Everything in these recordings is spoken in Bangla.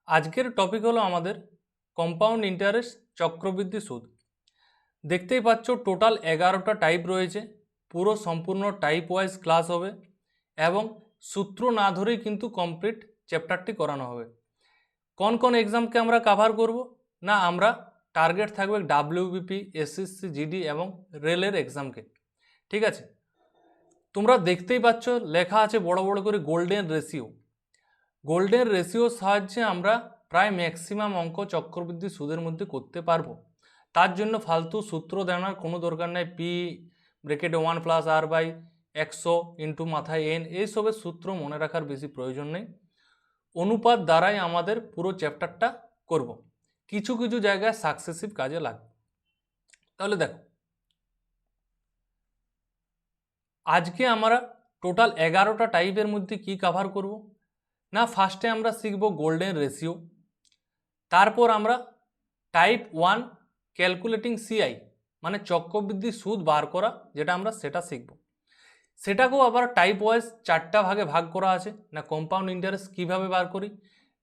আজকের টপিক হলো আমাদের কম্পাউন্ড ইন্টারেস্ট চক্রবৃদ্ধি সুদ। দেখতেই পাচ্ছ টোটাল 11টা টাইপ রয়েছে। পুরো সম্পূর্ণ টাইপ ওয়াইজ ক্লাস হবে এবং সূত্র না ধরেই কিন্তু কমপ্লিট চ্যাপ্টারটি করানো হবে। কোন কোন এক্সামকে আমরা কভার করব না, আমরা টার্গেট থাকবে ডাব্লিউবিপি, এসএসসি, জিডি এবং রেলের এক্সামকে। ঠিক আছে, তোমরা দেখতেই পাচ্ছ লেখা আছে বড় বড় করে গোল্ডেন রেশিও। গোল্ডেন রেশিওর সাহায্যে আমরা প্রায় ম্যাক্সিমাম অঙ্ক চক্রবৃদ্ধি সুদের মধ্যে করতে পারবো। তার জন্য ফালতু সূত্র দেওয়ার কোনো দরকার নেই। পি ব্রেকেটে 1+r/100 ইন্টু মাথায় n, এইসবের সূত্র মনে রাখার বেশি প্রয়োজন নেই। অনুপাত দ্বারাই আমাদের পুরো চ্যাপ্টারটা করব। কিছু কিছু জায়গায় সাকসেসিভ কাজে লাগবে। তাহলে দেখো, আজকে আমরা টোটাল 11টা টাইপের মধ্যে কি কভার করব না, ফার্স্টে আমরা শিখব গোল্ডেন রেশিও। তারপর আমরা টাইপ 1 ক্যালকুলেটিং সিআই মানে চক্রবৃদ্ধি সুদ বার করা, যেটা আমরা সেটা শিখব। সেটাকেও আবার টাইপ ওয়াইজ 4টা ভাগে ভাগ করা আছে। না কম্পাউন্ড ইন্টারেস্ট কীভাবে বার করি,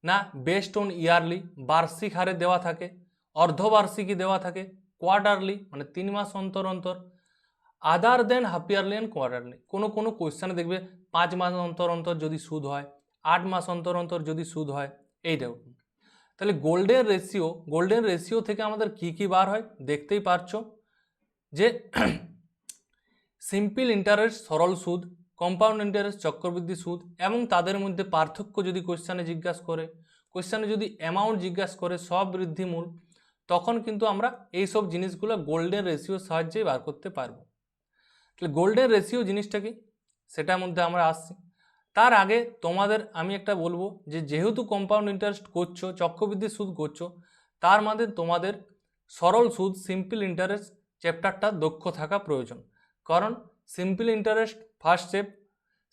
না বেস্ট অন ইয়ারলি বার্ষিক হারে দেওয়া থাকে, অর্ধবার্ষিকী দেওয়া থাকে, কোয়ার্টারলি মানে 3 মাস অন্তর অন্তর, আদার দেন হাফ ইয়ারলি অ্যান্ড কোয়ার্টারলি। কোনো কোনো কোয়েশ্চানে দেখবে 5 মাস অন্তর অন্তর যদি সুদ হয়, 8 মাস অন্তর অন্তর যদি সুদ হয়, এই দেখুন। তাহলে গোল্ডেন রেশিও থেকে আমাদের কি কি বার হয় দেখতেই পারছো যে সিম্পল ইন্টারেস্ট সরল সুদ, কম্পাউন্ড ইন্টারেস্ট চক্রবৃদ্ধি সুদ, এবং তাদের মধ্যে পার্থক্য যদি কোয়েশ্চানে জিজ্ঞাসা করে, কোয়েশ্চানে যদি অ্যামাউন্ট জিজ্ঞাসা করে, সব বৃদ্ধিমূল, তখন কিন্তু আমরা এইসব জিনিসগুলো গোল্ডেন রেশিওর সাহায্যেই বার করতে পারবো। তাহলে গোল্ডেন রেশিও জিনিসটা কি সেটার মধ্যে আমরা আসছি। তার আগে তোমাদের আমি একটা বলবো যে যেহেতু কম্পাউন্ড ইন্টারেস্ট করছো, চক্রবৃদ্ধি সুদ করছো, তার মধ্যে তোমাদের সরল সুদ সিম্পল ইন্টারেস্ট চ্যাপ্টারটা দক্ষ থাকা প্রয়োজন। কারণ simple interest first step,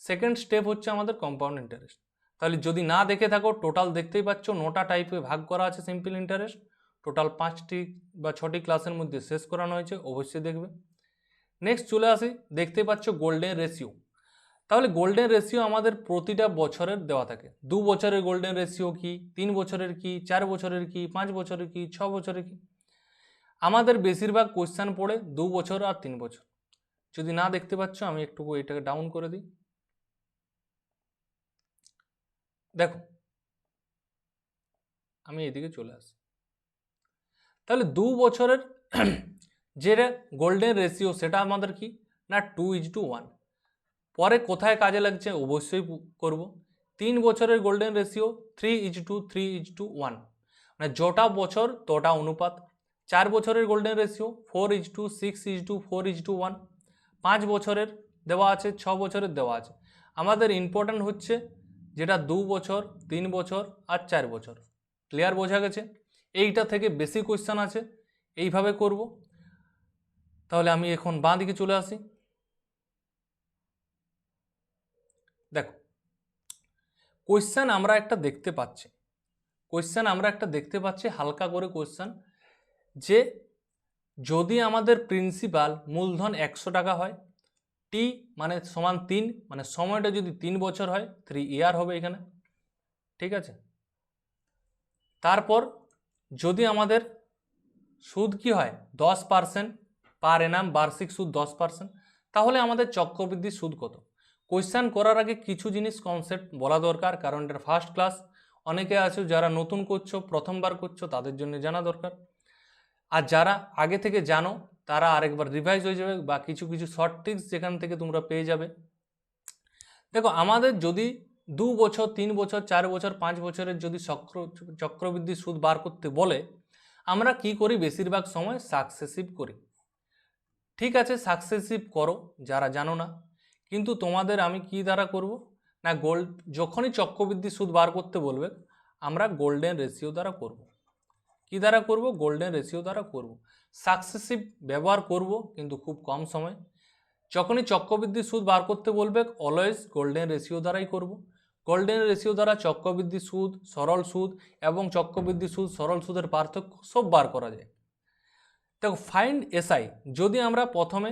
second step হচ্ছে আমাদের কম্পাউন্ড ইন্টারেস্ট। তাহলে যদি না দেখে থাকো, টোটাল দেখতেই পাচ্ছ 9টা টাইপে ভাগ করা আছে সিম্পল ইন্টারেস্ট। টোটাল 5টি বা 6টি ক্লাসের মধ্যে শেষ করানো হয়েছে, অবশ্যই দেখবে। নেক্সট চলে আসি, দেখতে পাচ্ছ গোল্ডেন রেশিও। তাহলে গোল্ডেন রেশিও আমাদের প্রতিটা বছরের দেওয়া থাকে। 2 বছরের গোল্ডেন রেশিও কি, 3 বছরের কি, 4 বছরের কি, 5 বছরের কি, 6 বছরের কি। আমাদের বেশিরভাগ কোয়েশ্চেন পড়ে 2 বছর আর 3 বছর। যদি না দেখতে পাচ্ছ আমি একটু এটাকে ডাউন করে দিই। দেখো আমি এদিকে চলে আসি। তাহলে 2 বছরের যেটা গোল্ডেন রেশিও সেটা আমাদের কি না 2:1। পরে কোথায় কাজে লাগছে অবশ্যই করব। 3 বছরের গোল্ডেন রেশিও 3:3:1, মানে যটা বছর তটা অনুপাত। 4 বছরের গোল্ডেন রেশিও 4:6:4:1। 5 বছরের দেওয়া আছে, 6 বছরের দেওয়া আছে। আমাদের ইম্পর্ট্যান্ট হচ্ছে যেটা 2 বছর, 3 বছর আর 4 বছর। ক্লিয়ার, বোঝা গেছে? এইটা থেকে বেশি কোয়েশ্চেন আছে, এইভাবে করব। তাহলে আমি এখন বাঁ দিকে চলে আসি। দেখো কোয়েশ্চেন আমরা একটা দেখতে পাচ্ছি, হালকা করে কোয়েশ্চেন, যে যদি আমাদের প্রিন্সিপাল মূলধন 100 টাকা হয়, টি মানে সমান 3, মানে সময়টা যদি 3 বছর হয়, 3 ইয়ার হবে এখানে। ঠিক আছে, তারপর যদি আমাদের সুদ কি হয় 10% পার এনাম, বার্ষিক সুদ 10%, তাহলে আমাদের চক্রবৃদ্ধি সুদ কত। কোয়েশ্চেন করার আগে কিছু জিনিস কনসেপ্ট বলা দরকার, কারণ এটা ফার্স্ট ক্লাস। অনেকে আছে যারা নতুন করছো, প্রথমবার করছো, তাদের জন্য জানা দরকার। আর যারা আগে থেকে জানো তারা আরেকবার রিভাইজ হয়ে যাবে, বা কিছু কিছু শর্ট ট্রিক্স যেখান থেকে তোমরা পেয়ে যাবে। দেখো আমাদের যদি 2 বছর, 3 বছর, 4 বছর, 5 বছরের যদি চক্রবৃদ্ধি সুদ বার করতে বলে, আমরা কি করি বেশিরভাগ সময় সাকসেসিভ করি। ঠিক আছে, সাকসেসিভ করো যারা জানো না, কিন্তু তোমাদের আমি কি দ্বারা করব না, যখনই চক্রবৃদ্ধি সুদ বার করতে বলবে আমরা গোল্ডেন রেশিও দ্বারা করব। কি দ্বারা করব? গোল্ডেন রেশিও দ্বারা করব। সাকসেসিভ ব্যবহার করব কিন্তু খুব কম সময়। যখনই চক্রবৃদ্ধি সুদ বার করতে বলবে অলওয়েজ গোল্ডেন রেশিও দ্বারাই করব। গোল্ডেন রেশিও দ্বারা চক্রবৃদ্ধি সুদ, সরল সুদ এবং চক্রবৃদ্ধি সুদ, সরল সুদের পার্থক্য সব বার করা যায়। দেখো ফাইন্ড এসআই, যদি আমরা প্রথমে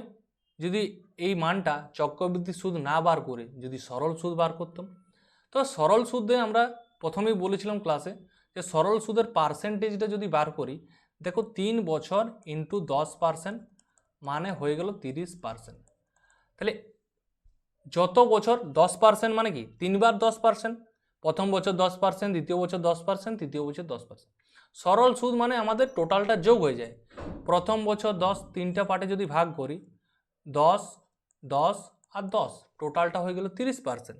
যদি এই মানটা চক্রবৃদ্ধি সুদ না বার করে যদি সরল সুদ বার করতাম, তো সরল সুদে আমরা প্রথমেই বলেছিলাম ক্লাসে যে সরল সুদের পার্সেন্টেজটা যদি বার করি, দেখো 3 বছর ইন্টু 10% মানে হয়ে গেল 30%। তাহলে যত বছর 10% মানে কি 3 বার 10%, প্রথম বছর 10%, দ্বিতীয় বছর 10%, তৃতীয় বছর 10%। সরল সুদ মানে আমাদের টোটালটা যোগ হয়ে যায়। প্রথম বছর 10, তিনটা পার্টে যদি ভাগ করি 10, 10 আর 10, টোটালটা হয়ে গেল 30%।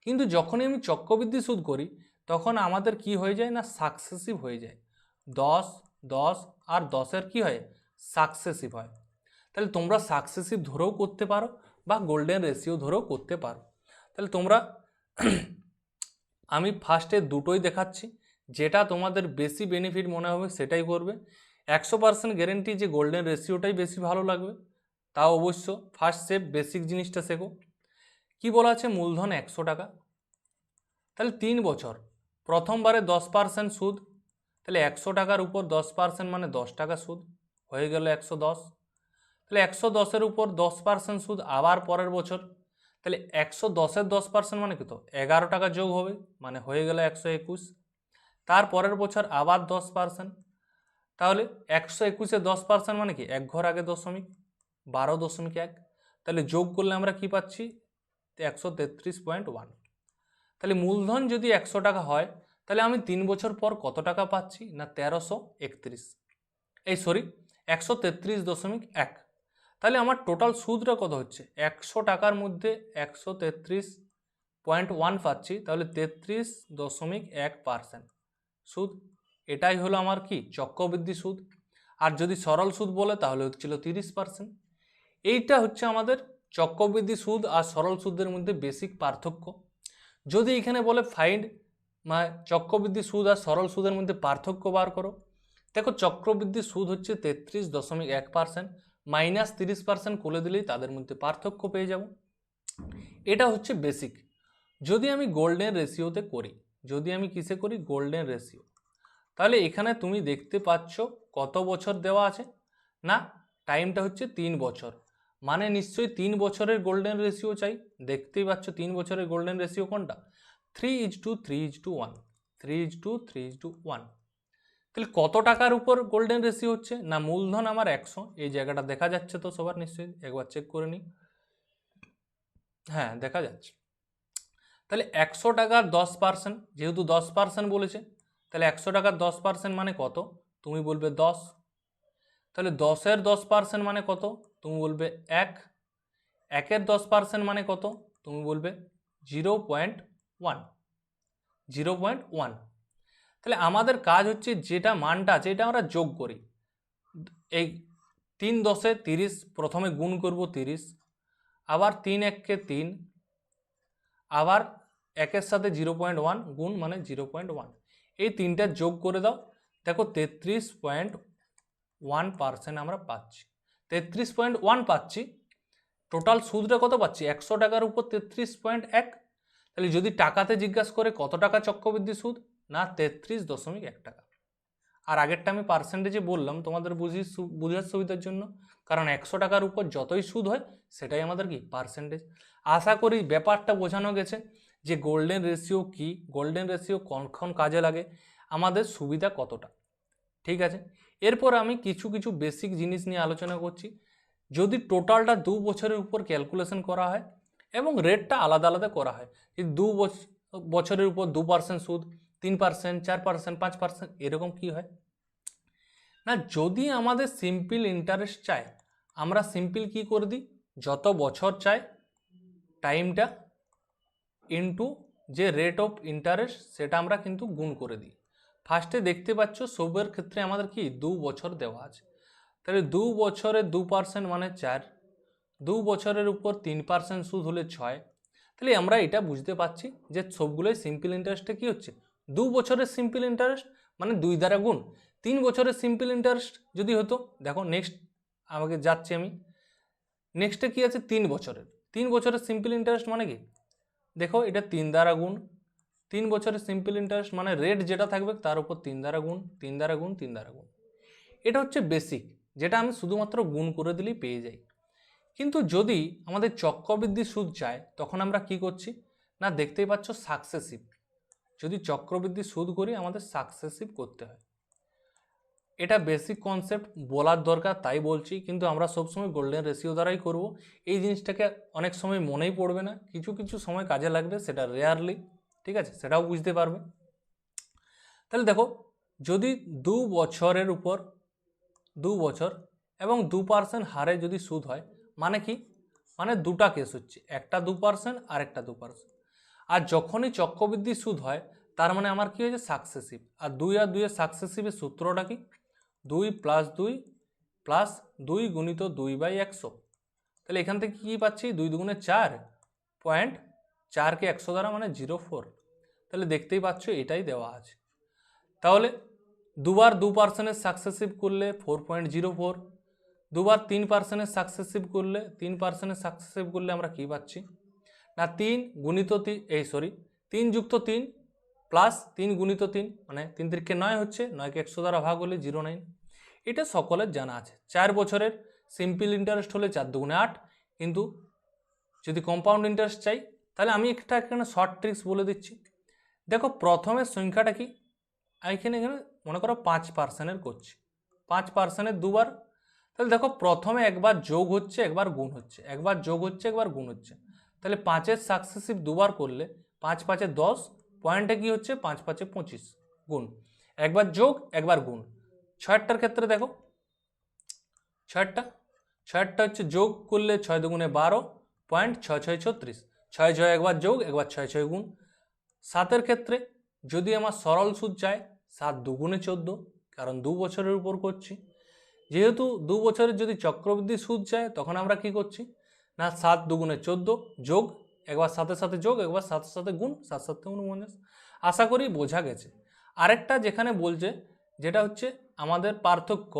কিন্তু যখনই আমি চক্রবৃদ্ধি সুদ করি তখন আমাদের কি হয়ে যায় না সাকসেসিভ হয়ে যায়। 10, 10 আর 10-এর কি হয় সাকসেসিভ হয়। তাহলে তোমরা সাকসেসিভ ধরেও করতে পারো বা গোল্ডেন রেশিও ধরেও করতে পারো। তাহলে তোমরা আমি ফার্স্টে দুটোই দেখাচ্ছি, যেটা তোমাদের বেশি বেনিফিট মনে হবে সেটাই করবে। 100% গ্যারেন্টি যে গোল্ডেন রেশিওটাই বেশি ভালো লাগবে, তাও অবশ্য ফার্স্ট স্টেপ বেসিক জিনিসটা শেখো। কি বলা আছে, মূলধন 100 টাকা, তাহলে 3 বছর, প্রথমবারে 10% সুদ, তাহলে 100 টাকার উপর 10% মানে 10 টাকা সুদ, হয়ে গেল 110। তাহলে 110-এর উপর 10% সুদ আবার পরের বছর, তাহলে 110-এর 10% মানে কত 11 টাকা যোগ হবে, মানে হয়ে গেল 121। তার পরের বছর আবার 10%, তাহলে 121-এ 10% মানে কি এক ঘর আগে দশমিক, 12.1, তাহলে যোগ করলে আমরা কি পাচ্ছি 133.1। তাহলে মূলধন যদি 100 টাকা হয় তাহলে আমি 3 বছর পর কত টাকা পাচ্ছি না 1331, 133.1। তাহলে আমার টোটাল সুদটা কত হচ্ছে 100 টাকার মধ্যে 133.1 পাচ্ছি, তাহলে 33.1% সুদ। এটাই হলো আমার কি চক্রবৃদ্ধি সুদ। আর যদি সরল সুদ বলে তাহলে হচ্ছিল 30%। এইটা হচ্ছে আমাদের চক্রবৃদ্ধি সুদ আর সরল সুদের মধ্যে বেসিক পার্থক্য। যদি এখানে বলে ফাইন্ড চক্রবৃদ্ধি সুদ আর সরল সুদের মধ্যে পার্থক্য বার করো, দেখো চক্রবৃদ্ধি সুদ হচ্ছে 33.1%, মাইনাস 30% করে দিলেই তাদের মধ্যে পার্থক্য পেয়ে যাব। এটা হচ্ছে বেসিক। যদি আমি গোল্ডেন রেশিওতে করি, যদি আমি কিসে করি গোল্ডেন রেশিও, তাহলে এখানে তুমি দেখতে পাচ্ছ কত বছর দেওয়া আছে না টাইমটা হচ্ছে 3 বছর, মানে নিশ্চয়ই 3 বছরের গোল্ডেন রেশিও চাই। দেখতেই পাচ্ছ 3 বছরের গোল্ডেন রেশিও কোনটা 3:3:1, 3:3:1। তাহলে কত টাকার উপর গোল্ডেন রেশিও হচ্ছে না মূলধন আমার 100, এই জায়গাটা দেখা যাচ্ছে তো সবার, নিশ্চয়ই একবার চেক করে নিই। হ্যাঁ দেখা যাচ্ছে। তাহলে 100 টাকার 10%, যেহেতু 10% বলেছে, তাহলে 100 টাকার 10% মানে কত তুমি বলবে 10। তাহলে 10-এর 10% মানে কত তুমি বলবে 1, 1-এর 10% মানে কত তুমি বলবে 0.1, 0.1। তাহলে আমাদের কাজ হচ্ছে যেটা মানটা আছে এটা আমরা যোগ করি। এই 3 10-এ 30, প্রথমে গুণ করব 30, আবার 3 1-কে 3, আবার 1-এর সাথে 0.1 গুণ মানে 0.1, এই তিনটা যোগ করে দাও, দেখো 33.1% আমরা পাচ্ছি। 33.1 পাচ্ছি। টোটাল সুদটা কত পাচ্ছি 100 টাকার উপর 33.1। তাহলে যদি টাকাতে জিজ্ঞাসা করে কত টাকা চক্রবৃদ্ধি সুদ না 33.1 টাকা। আর আগেরটা আমি পার্সেন্টেজে বললাম তোমাদের বুঝার সুবিধার জন্য, কারণ 100 টাকার উপর যতই সুদ হয় সেটাই আমাদের কি পার্সেন্টেজ। আশা করি ব্যাপারটা বোঝানো গেছে যে গোল্ডেন রেশিও কি, গোল্ডেন রেশিও কখন কাজে লাগে, আমাদের সুবিধা কতটা। ঠিক আছে, এরপর আমি কিছু কিছু বেসিক জিনিস নিয়ে আলোচনা করছি। যদি টোটালটা 2 বছরের উপর ক্যালকুলেশন করা হয় এবং রেটটা আলাদা আলাদা করা হয়, এই 2 বছরের উপর 2% সুদ, 3%, 4%, 5%, এরকম কি হয় না, যদি আমাদের সিম্পল ইন্টারেস্ট চাই আমরা সিম্পল কি করে দিই, যত বছর চাই টাইমটা ইনটু যে রেট অফ ইন্টারেস্ট সেটা আমরা কিন্তু গুণ করে দিই। ফার্স্টে দেখতে পাচ্ছ সবের ক্ষেত্রে আমাদের কি 2 বছর দেওয়া আছে, তাহলে 2 বছরে 2% মানে 4, 2 বছরের উপর 3% সুদ হলে 6। তাহলে আমরা এটা বুঝতে পারছি যে সবগুলোই সিম্পল ইন্টারেস্টে কি হচ্ছে 2 বছরের সিম্পল ইন্টারেস্ট মানে 2 দ্বারা গুণ। 3 বছরের সিম্পল ইন্টারেস্ট যদি হতো, দেখো নেক্সট আমাকে যাচ্ছি আমি, নেক্সটে কি আছে 3 বছরের সিম্পল ইন্টারেস্ট মানে কি দেখো এটা 3 দ্বারা গুণ। 3 বছরের সিম্পল ইন্টারেস্ট মানে রেট যেটা থাকবে তার উপর 3 দ্বারা গুণ, 3 দ্বারা গুণ, 3 দ্বারা গুণ। এটা হচ্ছে বেসিক, যেটা আমি শুধুমাত্র গুণ করে দিলেই পেয়ে যাই। কিন্তু যদি আমাদের চক্রবৃদ্ধি সুদ চায় তখন আমরা কি করছি না দেখতেই পাচ্ছ সাকসেসিভ, যদি চক্রবৃদ্ধি সুদ করি আমাদের সাকসেসিভ করতে হয়। এটা বেসিক কনসেপ্ট, বলার দরকার তাই বলছি, কিন্তু আমরা সবসময় গোল্ডেন রেশিও দ্বারাই করব। এই জিনিসটাকে অনেক সময় মনেই পড়বে না, কিছু কিছু সময় কাজে লাগবে, সেটা রেয়ারলি, ঠিক আছে, সেটাও বুঝতে পারবে। তাহলে দেখো, যদি 2 বছরের উপর 2 বছর এবং 2% হারে যদি সুদ হয়, মানে কি, মানে দুটা কেস হচ্ছে, একটা 2% আর একটা 2%। আর যখনই চক্রবৃদ্ধি সুদ হয় তার মানে আমার কি হয়েছে, সাকসেসিভ। আর 2 আর 2 এর সাকসেসিভের সূত্রটা কি, 2 প্লাস 2 গুণিত 2/100। তাহলে এখান থেকে কী পাচ্ছি, 2 দুগুণে 4, 4কে 100 দ্বারা মানে 0.4। তাহলে দেখতেই পাচ্ছ এটাই দেওয়া আছে। তাহলে দুবার 2%-এর সাকসেসিভ করলে 4.04, দুবার 3%-এর সাকসেসিভ করলে 3%-এর সাকসেসিভ করলে আমরা কি পাচ্ছি না, 3 গুণিত 3 3 যুক্ত 3 প্লাস 3 গুণিত 3 মানে 3 3 9 হচ্ছে, 9কে 100 দ্বারা ভাগ হলে 0.9। এটা সকলের জানা আছে। 4 বছরের সিম্পল ইন্টারেস্ট হলে 4 দুগুণে 8, কিন্তু যদি কম্পাউন্ড ইন্টারেস্ট চাই তাহলে আমি একটা এখানে শর্ট ট্রিক্স বলে দিচ্ছি। দেখো, প্রথমের সংখ্যাটা কি, এখানে মনে করো 5%-এর করছি, 5%-এর দুবার। তাহলে দেখো, প্রথমে একবার যোগ হচ্ছে একবার গুণ হচ্ছে, একবার যোগ হচ্ছে একবার গুণ হচ্ছে। তাহলে 5-এর সাকসেসিভ দুবার করলে 5 5-এ 10, পয়েন্টে কি হচ্ছে, 5 5-এ 25 গুণ, একবার যোগ একবার গুণ। 6টার ক্ষেত্রে দেখো, 6টা হচ্ছে যোগ করলে 6 দুগুণে 12, পয়েন্ট 6 6 36, 6 6 একবার যোগ একবার 6 6 গুণ। 7-এর ক্ষেত্রে যদি আমার সরল সুদ চায়, 7 দুগুণে 14, কারণ 2 বছরের উপর করছি। যেহেতু 2 বছরের যদি চক্রবৃদ্ধি সুদ চায় তখন আমরা কি করছি না, 7 দুগুণে 14 যোগ, একবার সাথে সাথে যোগ একবার সাথে সাথে গুণ, 7 7 49। আশা করি বোঝা গেছে। আরেকটা যেখানে বলছে, যেটা হচ্ছে আমাদের পার্থক্য,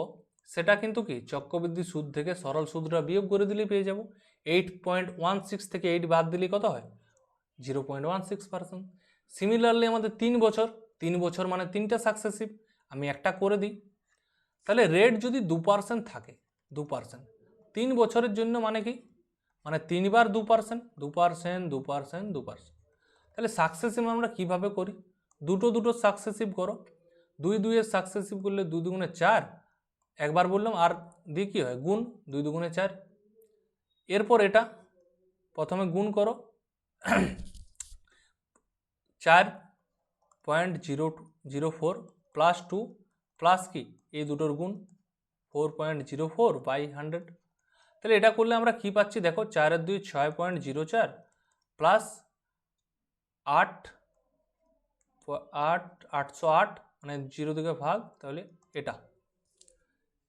সেটা কিন্তু কি, চক্রবৃদ্ধি সুদ থেকে সরল সুদটা বিয়োগ করে দিলেই পেয়ে যাব। 8.16 থেকে 8 বাদ দিলে কত হয়, 0.16%। সিমিলারলি আমাদের 3 বছর মানে 3টা সাকসেসিভ, আমি একটা করে দিই। তাহলে রেট যদি 2% থাকে, 2% 3 বছরের জন্য মানে কি, মানে 3 বার 2%, 2%, 2%, 2%। তাহলে সাকসেসিভ আমরা কিভাবে করি, দুটো সাকসেসিভ করো, 2 2 এর সাকসেসিভ করলে 2 দুগুণে 4, একবার বললাম, আর দিয়ে কী হয়, গুণ, 2 দুগুণে 4। এরপর এটা প্রথমে গুণ করো, 4.004 প্লাস 2 প্লাস কি, এই দুটোর গুণ 4.04/100। তাহলে এটা করলে আমরা কি পাচ্ছি, দেখো, 4 আর 2 6.04 প্লাস 808 মানে 0 থেকে ভাগ, তাহলে এটা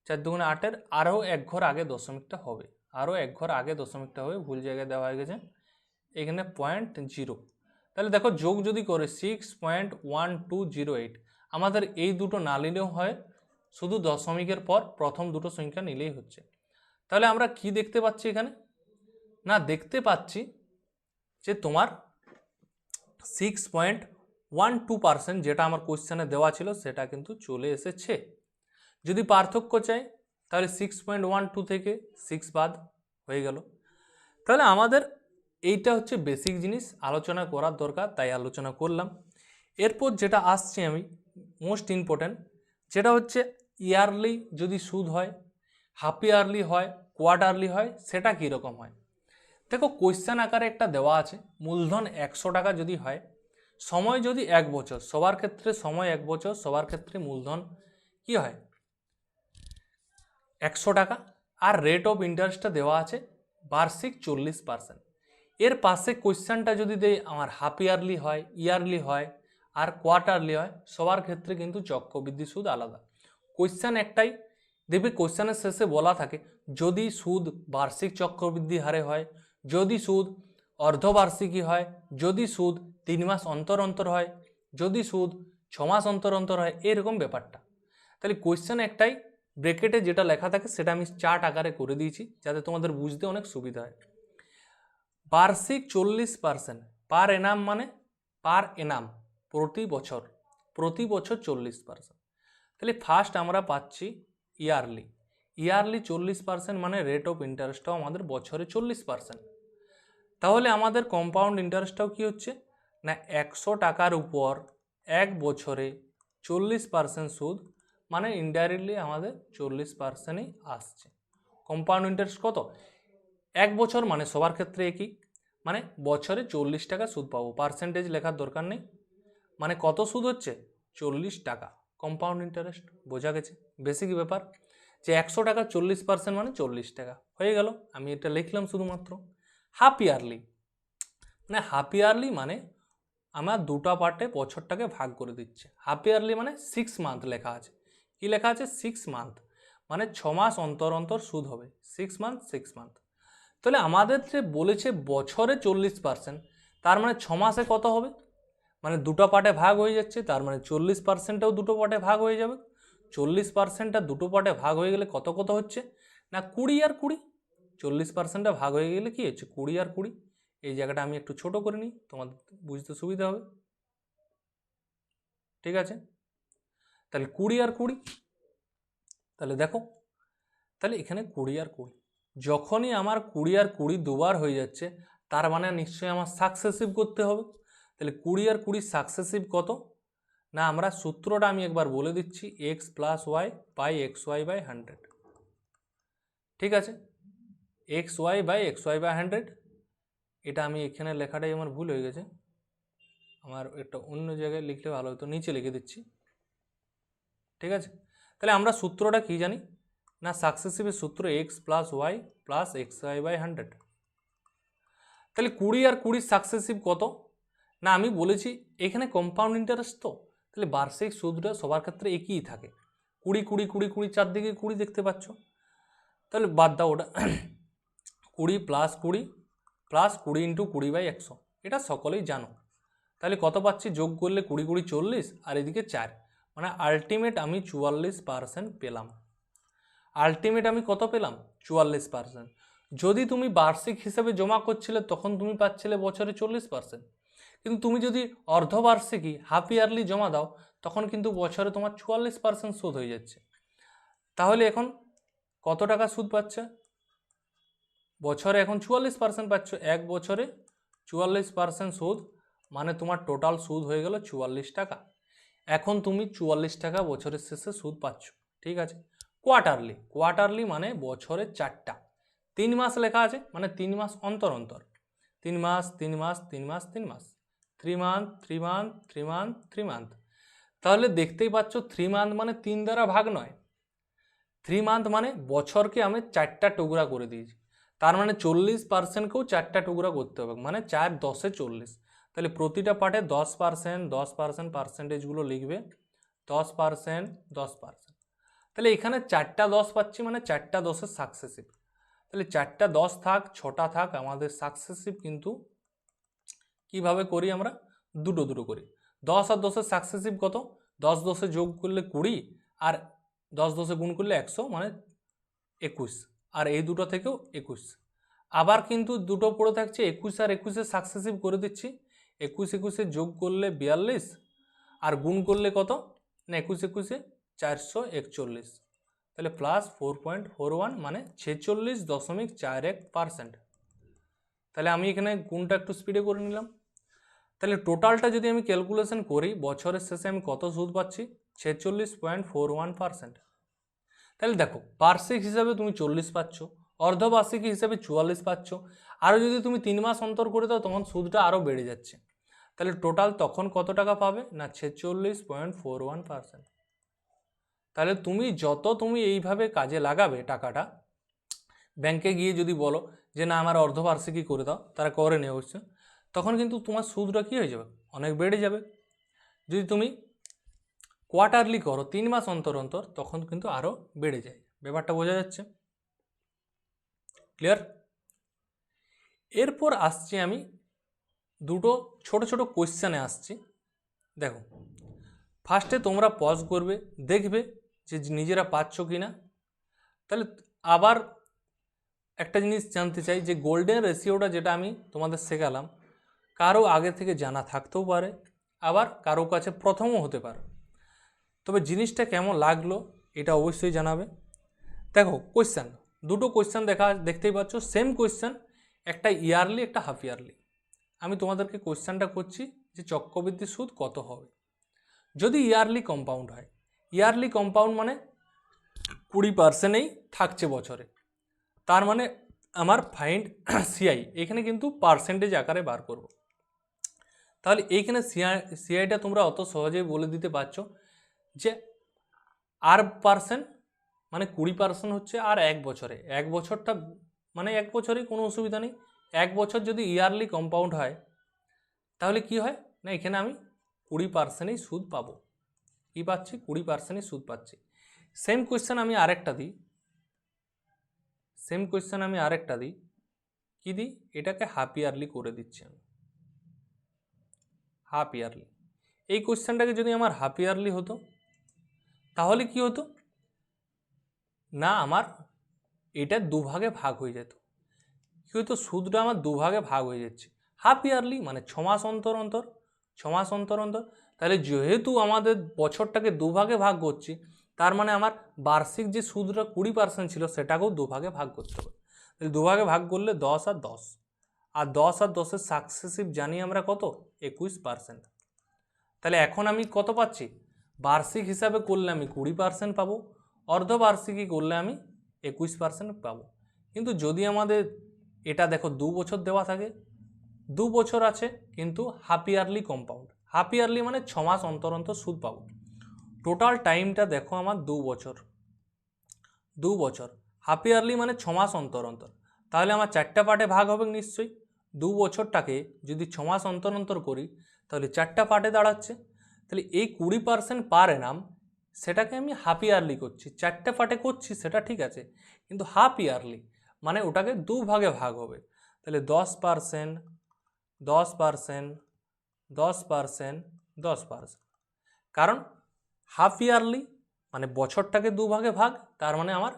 4 দুগুণে 8-এর আরও এক ঘর আগে দশমিকটা হবে, ভুল জায়গায় দেওয়া হয়ে গেছে, এখানে 0.0। তাহলে দেখো, যোগ যদি করে 6.1208, আমাদের এই দুটো না নিলেও হয়, শুধু দশমিকের পর প্রথম দুটো সংখ্যা নিলেই হচ্ছে। তাহলে আমরা কি দেখতে পাচ্ছি এখানে না, দেখতে পাচ্ছি যে তোমার 6.12%, যেটা আমার কোশ্চেনে দেওয়া ছিল সেটা কিন্তু চলে এসেছে। যদি পার্থক্য চাই তাহলে 6.12 থেকে 6 বাদ হয়ে গেল। তাহলে আমাদের এইটা হচ্ছে বেসিক জিনিস, আলোচনা করার দরকার, তাই আলোচনা করলাম। এরপর যেটা আসছে আমি মোস্ট ইম্পর্ট্যান্ট, যেটা হচ্ছে ইয়ারলি যদি সুদ হয়, হাফ ইয়ারলি হয়, কোয়ার্টারলি হয়, সেটা কীরকম হয়। দেখো, কোয়েশ্চেন আকারে একটা দেওয়া আছে, মূলধন 100 টাকা যদি হয়, সময় যদি 1 বছর, সবার ক্ষেত্রে সময় 1 বছর, সবার ক্ষেত্রে মূলধন কি হয় 100 টাকা, আর রেট অফ ইন্টারেস্টটা দেওয়া আছে বার্ষিক 40%। এর পাশে কোয়েশ্চেনটা যদি দেয় আমার হাফ ইয়ারলি হয়, ইয়ারলি হয় আর কোয়ার্টারলি হয়, সবার ক্ষেত্রে কিন্তু চক্রবৃদ্ধি সুদ আলাদা। কোয়েশ্চেন একটাই, দেখবে কোয়েশ্চেনের শেষে বলা থাকে যদি সুদ বার্ষিক চক্রবৃদ্ধি হারে হয়, যদি সুদ অর্ধবার্ষিকী হয়, যদি সুদ 3 মাস অন্তর অন্তর হয়, যদি সুদ 6 মাস অন্তর অন্তর হয়, এরকম ব্যাপারটা। তাহলে কোয়েশ্চেন একটাই, ব্র্যাকেটে যেটা লেখা থাকে সেটা আমি চার্ট আকারে করে দিয়েছি যাতে তোমাদের বুঝতে অনেক সুবিধা হয়। বার্ষিক 40%, পার এনাম মানে পার এনাম, প্রতি বছর 40%। তাহলে ফার্স্ট আমরা পাচ্ছি ইয়ারলি 40%, মানে রেট অফ ইন্টারেস্টটাও আমাদের বছরে 40%। তাহলে আমাদের কম্পাউন্ড ইন্টারেস্টটাও কি হচ্ছে না, 100 টাকার উপর এক বছরে 40% সুদ, মানে ইনডাইরেক্টলি আমাদের 40%ই আসছে। কম্পাউন্ড ইন্টারেস্ট কত? এক বছর মানে সবার ক্ষেত্রে একই, মানে বছরে 40 টাকা সুদ পাবো, পার্সেন্টেজ লেখার দরকার নেই। মানে কত সুদ হচ্ছে? 40 টাকা। কম্পাউন্ড ইন্টারেস্ট বোঝা গেছে, বেসিক ব্যাপার যে 100 টাকা 40% মানে 40 টাকা হয়ে গেল। আমি এটা লিখলাম শুধুমাত্র। হাফ ইয়ারলি, মানে হাফ ইয়ারলি মানে আমার দুটো পার্টে বছরটাকে ভাগ করে দিচ্ছে। হাফ ইয়ারলি মানে 6 মান্থ লেখা আছে। কি লেখা আছে? 6 মান্থ, মানে 6 মাস অন্তর অন্তর সুদ হবে। 6 মান্থ 6 মান্থ। তাহলে আমাদের যে বলেছে বছরে 40%, তার মানে 6 মাসে কত হবে? মানে দুটো পার্টে ভাগ হয়ে যাচ্ছে, তার মানে 40%টাও দুটো পার্টে ভাগ হয়ে যাবে। 40%টা দুটো পার্টে ভাগ হয়ে গেলে কত কত হচ্ছে? না 20 আর 20। 40%টা ভাগ হয়ে গেলে কি হচ্ছে? 20 আর 20। এই জায়গাটা আমি একটু ছোট করে নিই, তোমাদের বুঝতে সুবিধা হবে। ঠিক আছে, তাহলে 20 আর 20, তাহলে দেখো, তাহলে এখানে 20 আর 20, যখনই আমার 20 আর 20 দুবার হয়ে যাচ্ছে, তার মানে নিশ্চয়ই আমার সাকসেসিভ করতে হবে। তাহলে 20 আর 20 সাকসেসিভ কত? না আমরা সূত্রটা আমি একবার বলে দিচ্ছি, x plus y by x y by 100। ঠিক আছে, x y by x y by 100। এটা আমি এখানে লেখাটাই আমার ভুল হয়ে গেছে, আমার একটা অন্য জায়গায় লিখলে ভালো হতো, নিচে লিখে দিচ্ছি। ঠিক আছে, তাহলে আমরা সূত্রটা কি জানি? না সাকসেসিভের সূত্র x plus y plus x y by 100। তাহলে 20 আর 20 সাকসেসিভ কত? না আমি বলেছি এখানে কম্পাউন্ড ইন্টারেস্ট, তো তাহলে বার্ষিক সুদটা সবার ক্ষেত্রে একই থাকে। 20 20 20 20, চারদিকে 20 দেখতে পাচ্ছ। তাহলে বাদ দাও ওটা। 20 প্লাস 20 প্লাস 20 ইন্টু 20 বাই 100, এটা সকলেই জানো। তাহলে কত পাচ্ছি? যোগ করলে 20 20 40, আর এদিকে 4, মানে আলটিমেট আমি 44% পেলাম। আলটিমেট আমি কত পেলাম? 44%। যদি তুমি বার্ষিক হিসেবে জমা করছিলে তখন তুমি পাচ্ছিলে বছরে 40%, কিন্তু তুমি যদি অর্ধবার্ষিকী হাফ ইয়ারলি জমা দাও তখন কিন্তু বছরে তোমার 44% সুদ হয়ে যাচ্ছে। তাহলে এখন কত টাকা সুদ পাচ্ছে? বছরে এখন 44% পাচ্ছ। এক বছরে 44% সুদ, মানে তোমার টোটাল সুদ হয়ে গেল 44 টাকা। এখন তুমি 44 টাকা বছরের শেষে সুদ পাচ্ছ। ঠিক আছে, কোয়ার্টারলি, কোয়ার্টারলি মানে বছরে 4টা, 3 মাস লেখা আছে, মানে 3 মাস অন্তর অন্তর, 3 মাস 3 মাস 3 মাস 3 মাস, 3 মান্থ 3 মান্থ 3 মান্থ 3 মান্থ। তাহলে দেখতেই পাচ্ছ 3 মান্থ মানে 3 দ্বারা ভাগ নয়, 3 মান্থ মানে বছরকে আমি 4টা টুকরা করে দিয়েছি। তার মানে 40%কেও 4টা টুকরা করতে হবে, মানে 4 10 40। তাহলে প্রতিটা পার্টে 10% 10% পার্সেন্টেজগুলো লিখবে, 10% 10%। তাহলে এখানে 4টা 10 পাচ্ছি, মানে 4টা 10-এর সাকসেসিভ। তাহলে 4টা 10 থাক 6টা থাক, আমাদের সাকসেসিভ কিন্তু কিভাবে করি আমরা? দুটো দুটো করি। 10 আর 10-এর সাকসেসিভ কত? 10 10-এ যোগ করলে 20, আর 10 10-এ গুণ করলে 100, মানে 21, আর এই দুটো থেকেও 21। আবার কিন্তু দুটো পড়ে থাকছে, 21 আর 21-এর সাকসেসিভ করে দিচ্ছি। 21 21-এ যোগ করলে 42, আর গুণ করলে কত? না 21 21-এ 441, তাহলে প্লাস 4.41, মানে 46.41%। তাহলে আমি এখানে গুণটা একটু স্পিডে করে নিলাম। তাহলে টোটালটা যদি আমি ক্যালকুলেশন করি, বছরের শেষে আমি কত সুদ পাচ্ছি? 46.41%। তাহলে দেখো বার্ষিক হিসাবে তুমি 40 পাচ্ছ, অর্ধবার্ষিকী হিসাবে 44 পাচ্ছ, আরও যদি তুমি 3 মাস অন্তর করে দাও তখন সুদটা আরও বেড়ে যাচ্ছে। তাহলে টোটাল তখন কত টাকা পাবে? না 46.41%। তাহলে তুমি যত তুমি এইভাবে কাজে লাগাবে টাকাটা, ব্যাংকে গিয়ে যদি বলো যে না আমার অর্ধবার্ষিকী করে দাও, তারা করে নেওয়া হচ্ছে, তখন কিন্তু তোমার সুদটা কী হয়ে যাবে? অনেক বেড়ে যাবে। যদি তুমি কোয়ার্টারলি করো 3 মাস অন্তর অন্তর, তখন কিন্তু আরও বেড়ে যায়। ব্যাপারটা বোঝা যাচ্ছে? ক্লিয়ার? এরপর আসছি আমি দুটো ছোট ছোট কোয়েশ্চেনে আসছি। দেখো, ফার্স্টে তোমরা পজ করবে, দেখবে যে নিজেরা পাচ্ছ কি না। তাহলে আবার একটা জিনিস জানতে চাই যে গোল্ডেন রেশিওটা যেটা আমি তোমাদের শেখালাম, কারো আগে থেকে জানা থাকতেও পারে, আবার কারো কাছে প্রথমও হতে পারে। তবে জিনিসটা কেমন লাগলো এটা অবশ্যই জানাবে। দেখো কোয়েশ্চেন, দুটো কোয়েশ্চেন দেখতেই পাচ্ছ, সেম কোয়েশ্চেন, একটা ইয়ারলি একটা হাফ ইয়ারলি। আমি তোমাদেরকে কোয়েশ্চেনটা করছি যে চক্রবৃদ্ধি সুদ কত হবে। যদি ইয়ারলি কম্পাউন্ড হয়, ইয়ারলি কম্পাউন্ড মানে 20%ই থাকছে বছরে, তার মানে আমার ফাইন্ড সিআই এখানে কিন্তু পার্সেন্টেজ আকারে বার করব। তাহলে এইখানে সিআইটা তোমরা অত সহজেই বলে দিতে পারছো যে আর পার্সেন্ট মানে 20% হচ্ছে আর এক বছরে, এক বছরটা মানে এক বছরেই কোনো অসুবিধা নেই। এক বছর যদি ইয়ারলি কম্পাউন্ড হয় তাহলে কি হয় না এখানে আমি 20%ই সুদ পাবো। কি পাচ্ছি? 20%ই সুদ পাচ্ছি। সেম কোয়েশ্চেন আমি আরেকটা দিই, কি দিই? এটাকে হাফ ইয়ারলি করে দিচ্ছি আমি, হাফ ইয়ারলি। এই কোয়েশ্চেনটাকে যদি আমার হাফ ইয়ারলি হতো তাহলে কি হতো না আমার এটা দুভাগে ভাগ হয়ে যেত। কি হতো? সুদটা আমার দুভাগে ভাগ হয়ে যাচ্ছে। হাফ ইয়ারলি মানে 6 মাস অন্তর অন্তর, 6 মাস অন্তর অন্তর। তাহলে যেহেতু আমাদের বছরটাকে দুভাগে ভাগ করছি, তার মানে আমার বার্ষিক যে সুদটা 20% ছিল সেটাকেও দুভাগে ভাগ করতে হবে। তাহলে দুভাগে ভাগ করলে 10 আর 10, আর 10 আর 10-এর সাকসেসিভ জানি আমরা কত? 21%। তাহলে এখন আমি কত পাচ্ছি? বার্ষিক হিসাবে করলে আমি 20% পাবো, অর্ধবার্ষিকী করলে আমি 21% পাবো। কিন্তু যদি আমাদের এটা দেখো 2 বছর দেওয়া থাকে, 2 বছর আছে কিন্তু half yearly compound, half yearly মানে 6 মাস অন্তর অন্তর সুদ পাবো। টোটাল টাইমটা দেখো আমার 2 বছর, 2 বছর। হাফ ইয়ারলি মানে 6 মাস অন্তর অন্তর, তাহলে আমার 4টা পার্টে ভাগ হবে নিশ্চয়ই। 2 বছরটাকে যদি 6 মাস অন্তর অন্তর করি তাহলে 4টা পার্টে দাঁড়াচ্ছে। তাহলে এই 20% পার এনাম সেটাকে আমি হাফ ইয়ারলি করছি, 4টে পার্টে করছি সেটা ঠিক আছে, কিন্তু হাফ ইয়ারলি মানে ওটাকে দু ভাগে ভাগ হবে। তাহলে 10%, 10%, 10%, 10%। কারণ হাফ ইয়ারলি মানে বছরটাকে দু ভাগে ভাগ, তার মানে আমার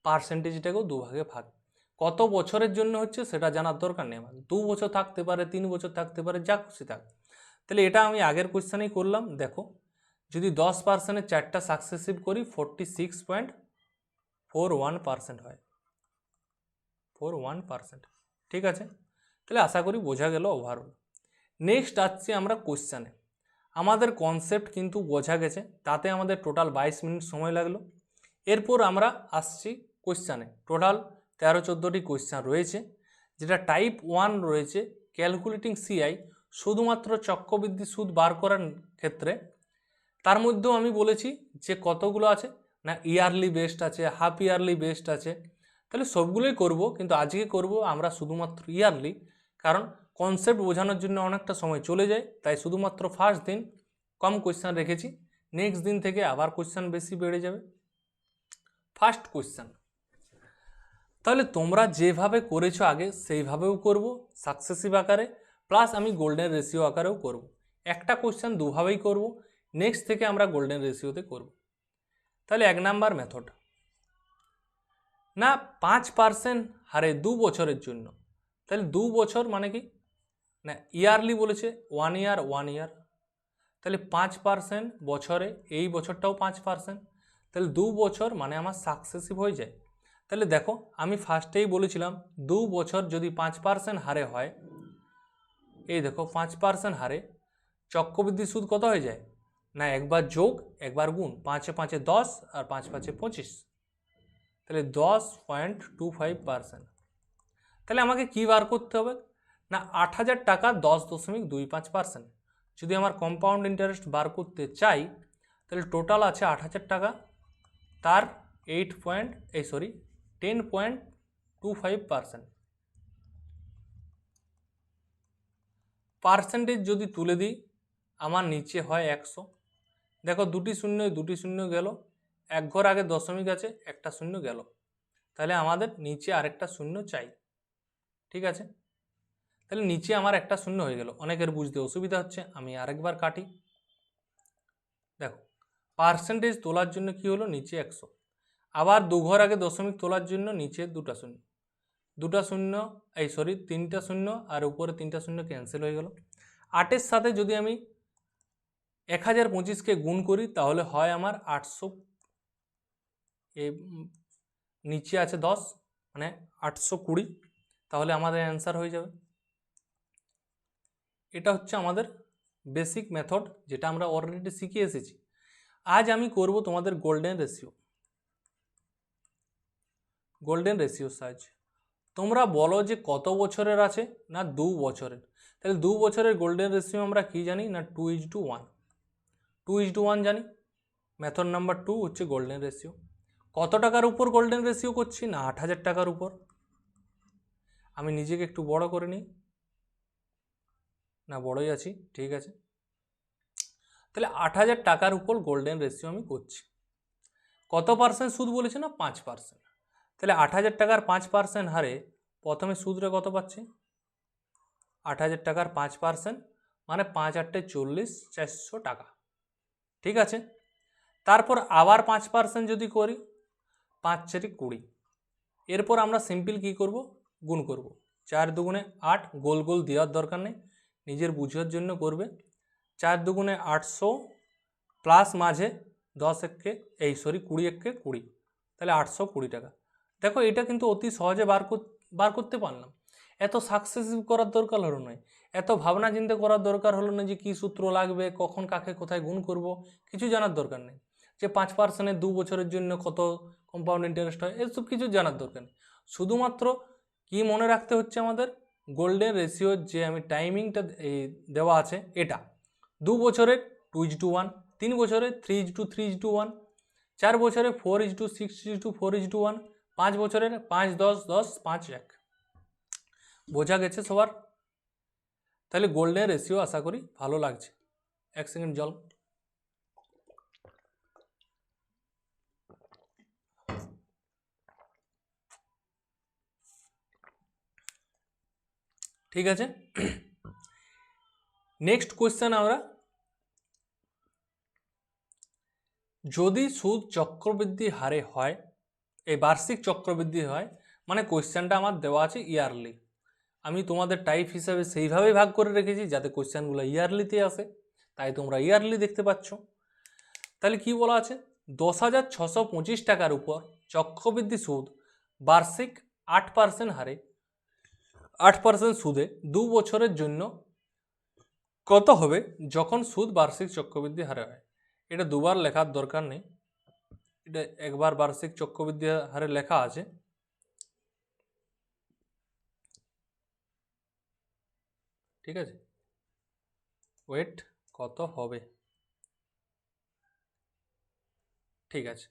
পার্সেন্টেজটাকেও দু ভাগে ভাগ। কত বছরের জন্য হচ্ছে সেটা জানার দরকার নেই আমার, 2 বছর থাকতে পারে, 3 বছর থাকতে পারে, যা খুশি থাক। তাহলে এটা আমি আগের কোয়েশ্চেনেই করলাম। দেখো যদি 10%-এর 4টা সাকসেসিভ করি 46.41% হয়, 41%। ঠিক আছে, তাহলে আশা করি বোঝা গেল ওভারঅল। নেক্সট আসছি আমরা কোয়েশ্চেনে। আমাদের কনসেপ্ট কিন্তু বোঝা গেছে, তাতে আমাদের টোটাল 22 মিনিট সময় লাগলো। এরপর আমরা আসছি কোয়েশ্চেনে। টোটাল 13-14টি কোয়েশ্চেন রয়েছে, যেটা টাইপ 1 রয়েছে ক্যালকুলেটিং সিআই, শুধুমাত্র চক্রবৃদ্ধি সুদ বার করার ক্ষেত্রে। তার মধ্যেও আমি বলেছি যে কতগুলো আছে না, ইয়ারলি বেসড আছে, হাফ ইয়ারলি বেসড আছে। তাহলে সবগুলোই করব, কিন্তু আজকে করব আমরা শুধুমাত্র ইয়ারলি, কারণ কনসেপ্ট বোঝানোর জন্য অনেকটা সময় চলে যায়। তাই শুধুমাত্র ফার্স্ট দিন কম কোয়েশ্চেন রেখেছি, নেক্সট দিন থেকে আবার কোয়েশ্চেন বেশি বেড়ে যাবে। ফার্স্ট কোয়েশ্চেন, তাহলে তোমরা যেভাবে করেছো আগে সেইভাবেও করব সাকসেসিভ আকারে, প্লাস আমি গোল্ডেন রেশিও আকারেও করব। একটা কোয়েশ্চেন দুভাবেই করব, নেক্সট থেকে আমরা গোল্ডেন রেশিওতে করব। তাহলে 1 নাম্বার মেথড না 5% হারে 2 বছরের জন্য। তাহলে 2 বছর মানে কি না, ইয়ারলি বলেছে 1 ইয়ার 1 ইয়ার, তাহলে 5% বছরে, এই বছরটাও 5%, তাহলে 2 বছর মানে আমার সাকসেসিভ হয়ে যায়। তাহলে দেখো আমি ফার্স্টেই বলেছিলাম 2 বছর যদি 5% হারে হয়, এই দেখো 5% হারে চক্রবৃদ্ধি সুদ কত হয়ে যায় না, একবার যোগ একবার গুণ, 5 5 10 আর 5 5 25, তাহলে 10.25%। তাহলে আমাকে কী বার করতে হবে না, 8,000 টাকা 10.25%। যদি আমার কম্পাউন্ড ইন্টারেস্ট বার করতে চাই তাহলে টোটাল আছে 8,000 টাকা, তার 10.25%। পার্সেন্টেজ যদি তুলে দিই আমার নিচে হয় 100। দেখো দুটি শূন্য গেল, এক ঘর আগে দশমিক আছে, একটা শূন্য গেল, তাহলে আমাদের নিচে আরেকটা শূন্য চাই। ঠিক আছে, তাহলে নিচে আমার একটা শূন্য হয়ে গেল। অনেকের বুঝতে অসুবিধা হচ্ছে, আমি আরেকবার কাটি। দেখো পার্সেন্টেজ তোলার জন্য কি হলো, নিচে 100, আবার দু ঘর আগে দশমিক তোলার জন্য নিচে দুটা শূন্য, তিনটা শূন্য, আর উপরে তিনটা শূন্য ক্যান্সেল হয়ে গেল। 8-এর সাথে যদি আমি 1025কে গুণ করি তাহলে হয় আমার 800, নিচে আছে 10 মানে 820, তাহলে আমাদের অ্যান্সার হয়ে যাবে। এটা হচ্ছে আমাদের বেসিক মেথড যেটা আমরা অলরেডি শিখে এসেছি। আজ আমি করব তোমাদের গোল্ডেন রেশিও। গোল্ডেন রেশিও সাহায্যে তোমরা বলো যে কত বছরের আছে, না 2 বছরের। তাহলে 2 বছরের গোল্ডেন রেশিও আমরা কি জানি, না 2:1। 2:1 জানি। মেথড নাম্বার 2 হচ্ছে গোল্ডেন রেশিও। কত টাকার উপর গোল্ডেন রেশিও করছি, না 8,000 টাকার উপর। আমি নিজেকে একটু বড় করে নিই, না বড়ই আছি, ঠিক আছে। তাহলে 8,000 টাকার উপর গোল্ডেন রেশিও আমি করছি। কত পার্সেন্ট সুদ বলেছে, না 5%। তাহলে 8,000 টাকার 5% হারে প্রথমে সুদরে কত পাচ্ছি, 8,000 টাকার 5% মানে 5 8 40, 400 টাকা, ঠিক আছে। তারপর আবার 5% যদি করি, 5 4 20। এরপর আমরা সিম্পল কি করব, গুণ করব। 4 দুগুণে 8, গোল গোল দেওয়ার দরকার নেই, নিজের বুঝার জন্য করবে। 4 দুগুণে 800 প্লাস মাঝে 10 একে 20 একে 20, তাহলে 820 টাকা। দেখো এটা কিন্তু অতি সহজে বার করতে পারলাম। এত সাকসেসিভ করার দরকার হলো না, এত ভাবনা চিন্তা করার দরকার হলো না যে কী সূত্র লাগবে, কখন কাকে কোথায় গুণ করব, কিছু জানার দরকার নেই। যে 5%-এর 2 বছরের জন্য কত কম্পাউন্ড ইন্টারেস্ট হয়, এসব কিছু জানার দরকার নেই। শুধুমাত্র কি মনে রাখতে হচ্ছে আমাদের, গোল্ডেন রেশিওর যে আমি টাইমিংটা দেওয়া আছে এটা 2 বছরের 2:1, 3 বছরে 3:3:1, 4 বছরে 4:6:4:1, 5 বছরের 5:10:10:5:1। বোঝা গেছে সবার? তাহলে গোল্ডেন রেশিও আশা করি ভালো লাগছে। 1 সেকেন্ড জল। ঠিক আছে, নেক্সট কোয়েশ্চেন আমরা, যদি সুদ চক্রবৃদ্ধি হারে হয়, এই বার্ষিক চক্রবৃদ্ধি হয়, মানে কোয়েশ্চেনটা আমার দেওয়া আছে ইয়ারলি। আমি তোমাদের টাইপ হিসাবে সেইভাবেই ভাগ করে রেখেছি যাতে কোয়েশ্চেনগুলো ইয়ারলিতে আসে, তাই তোমরা ইয়ারলি দেখতে পাচ্ছ। তাহলে কি বলা আছে, 10,625 টাকার উপর চক্রবৃদ্ধি সুদ বার্ষিক 8% হারে, 8% সুদে 2 বছরের জন্য কত হবে যখন সুদ বার্ষিক চক্রবৃদ্ধি হারে হয়। এটা দুবার লেখার দরকার নেই, এটা একবার বার্ষিক চক্রবৃদ্ধি হারে লেখা আছে। ঠিক আছে, ওয়েট কত হবে, ঠিক আছে।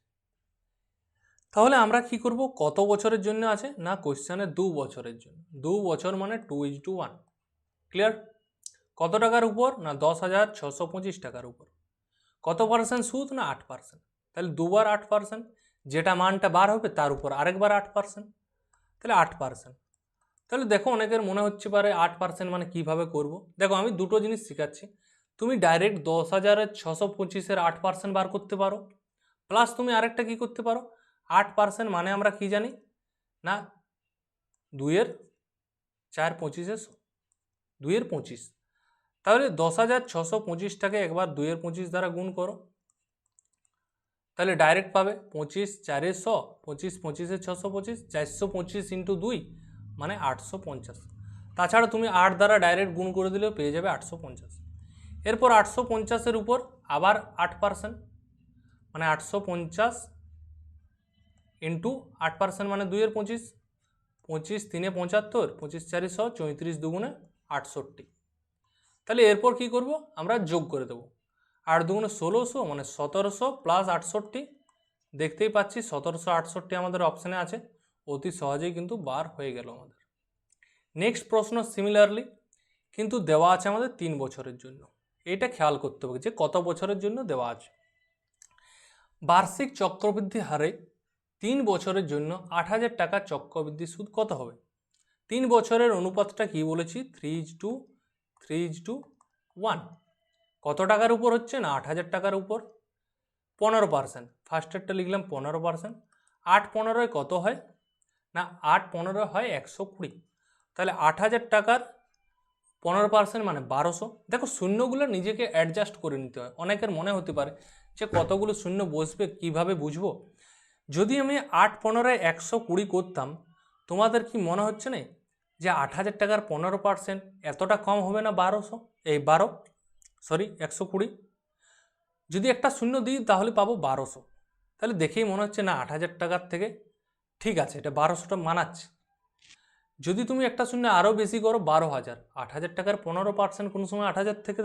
তাহলে আমরা কি করব, কত বছরের জন্য আছে, না কোশ্চেনে 2 বছরের জন্য। 2 বছর মানে 2:1, ক্লিয়ার। কত টাকার উপর, না 10,625 টাকার উপর। কত পার্সেন্ট সুদ, না 8%। তাহলে দুবার 8%, যেটা মানটা বার হবে তার উপর আরেকবার 8%, তাহলে 8%। তাহলে দেখো অনেকের মনে হচ্ছে পারে 8% মানে কিভাবে করব। দেখো আমি দুটো জিনিস শেখাচ্ছি। তুমি ডাইরেক্ট 10,625-এর 8% বার করতে পারো, প্লাস তুমি আরেকটা কি করতে পারো, 8% মানে আমরা কি জানি, না 2/4 2/25। তাহলে 10,625টাকে একবার 2/25 দ্বারা গুণ করো, তাহলে ডাইরেক্ট পাবে 25 4 100, 25 25 625, 425 × 2 মানে 850। তাছাড়া তুমি 8 দ্বারা ডাইরেক্ট গুণ করে দিলেও পেয়ে যাবে 850। এরপর 850-এর উপর আবার 8% মানে 850 × 8% মানে 2/25, 25 3 75, 25 4 100, 34 2 68। তাহলে এরপর কি করব, আমরা যোগ করে দেবো। 8 2 1600 মানে 1700 প্লাস 68। দেখতেই পাচ্ছি 1768 আমাদের অপশানে আছে, অতি সহজেই কিন্তু বার হয়ে গেল আমাদের। নেক্সট প্রশ্ন সিমিলারলি কিন্তু দেওয়া আছে আমাদের 3 বছরের জন্য। এটা খেয়াল করতে হবে যে কত বছরের জন্য দেওয়া আছে। বার্ষিক চক্রবৃদ্ধি হারে 3 বছরের জন্য 8,000 টাকা চক্রবৃদ্ধি সুদ কত হবে। 3 বছরের অনুপাতটা কি বলেছি, 3:1। কত টাকার উপর হচ্ছে, না 8,000 টাকার উপর। 15%, ফার্স্টেরটা লিখলাম 15%। 8 15 কত হয়, না 8 15 হয় 120। তাহলে 8,000 টাকার 15% মানে 1200। দেখো শূন্যগুলো নিজেকে অ্যাডজাস্ট করে নিতে হয়। অনেকের মনে হতে পারে যে কতগুলো শূন্য বসবে, কিভাবে বুঝবো। যদি আমি 8 15 120 করতাম, তোমাদের কি মনে হচ্ছে না যে 8,000 টাকার 15% এতটা কম হবে না 1200, এই 12। 120। যদি একটা শূন্য দিই তাহলে পাবো 1200। তাহলে দেখেই মনে হচ্ছে না 8,000 টাকার থেকে ঠিক আছে, এটা 1200টা মানাচ্ছে। যদি তুমি একটা শূন্য আরও বেশি করো 12,000, 8,000 টাকার 15% কোনো সময় 8,000 থেকে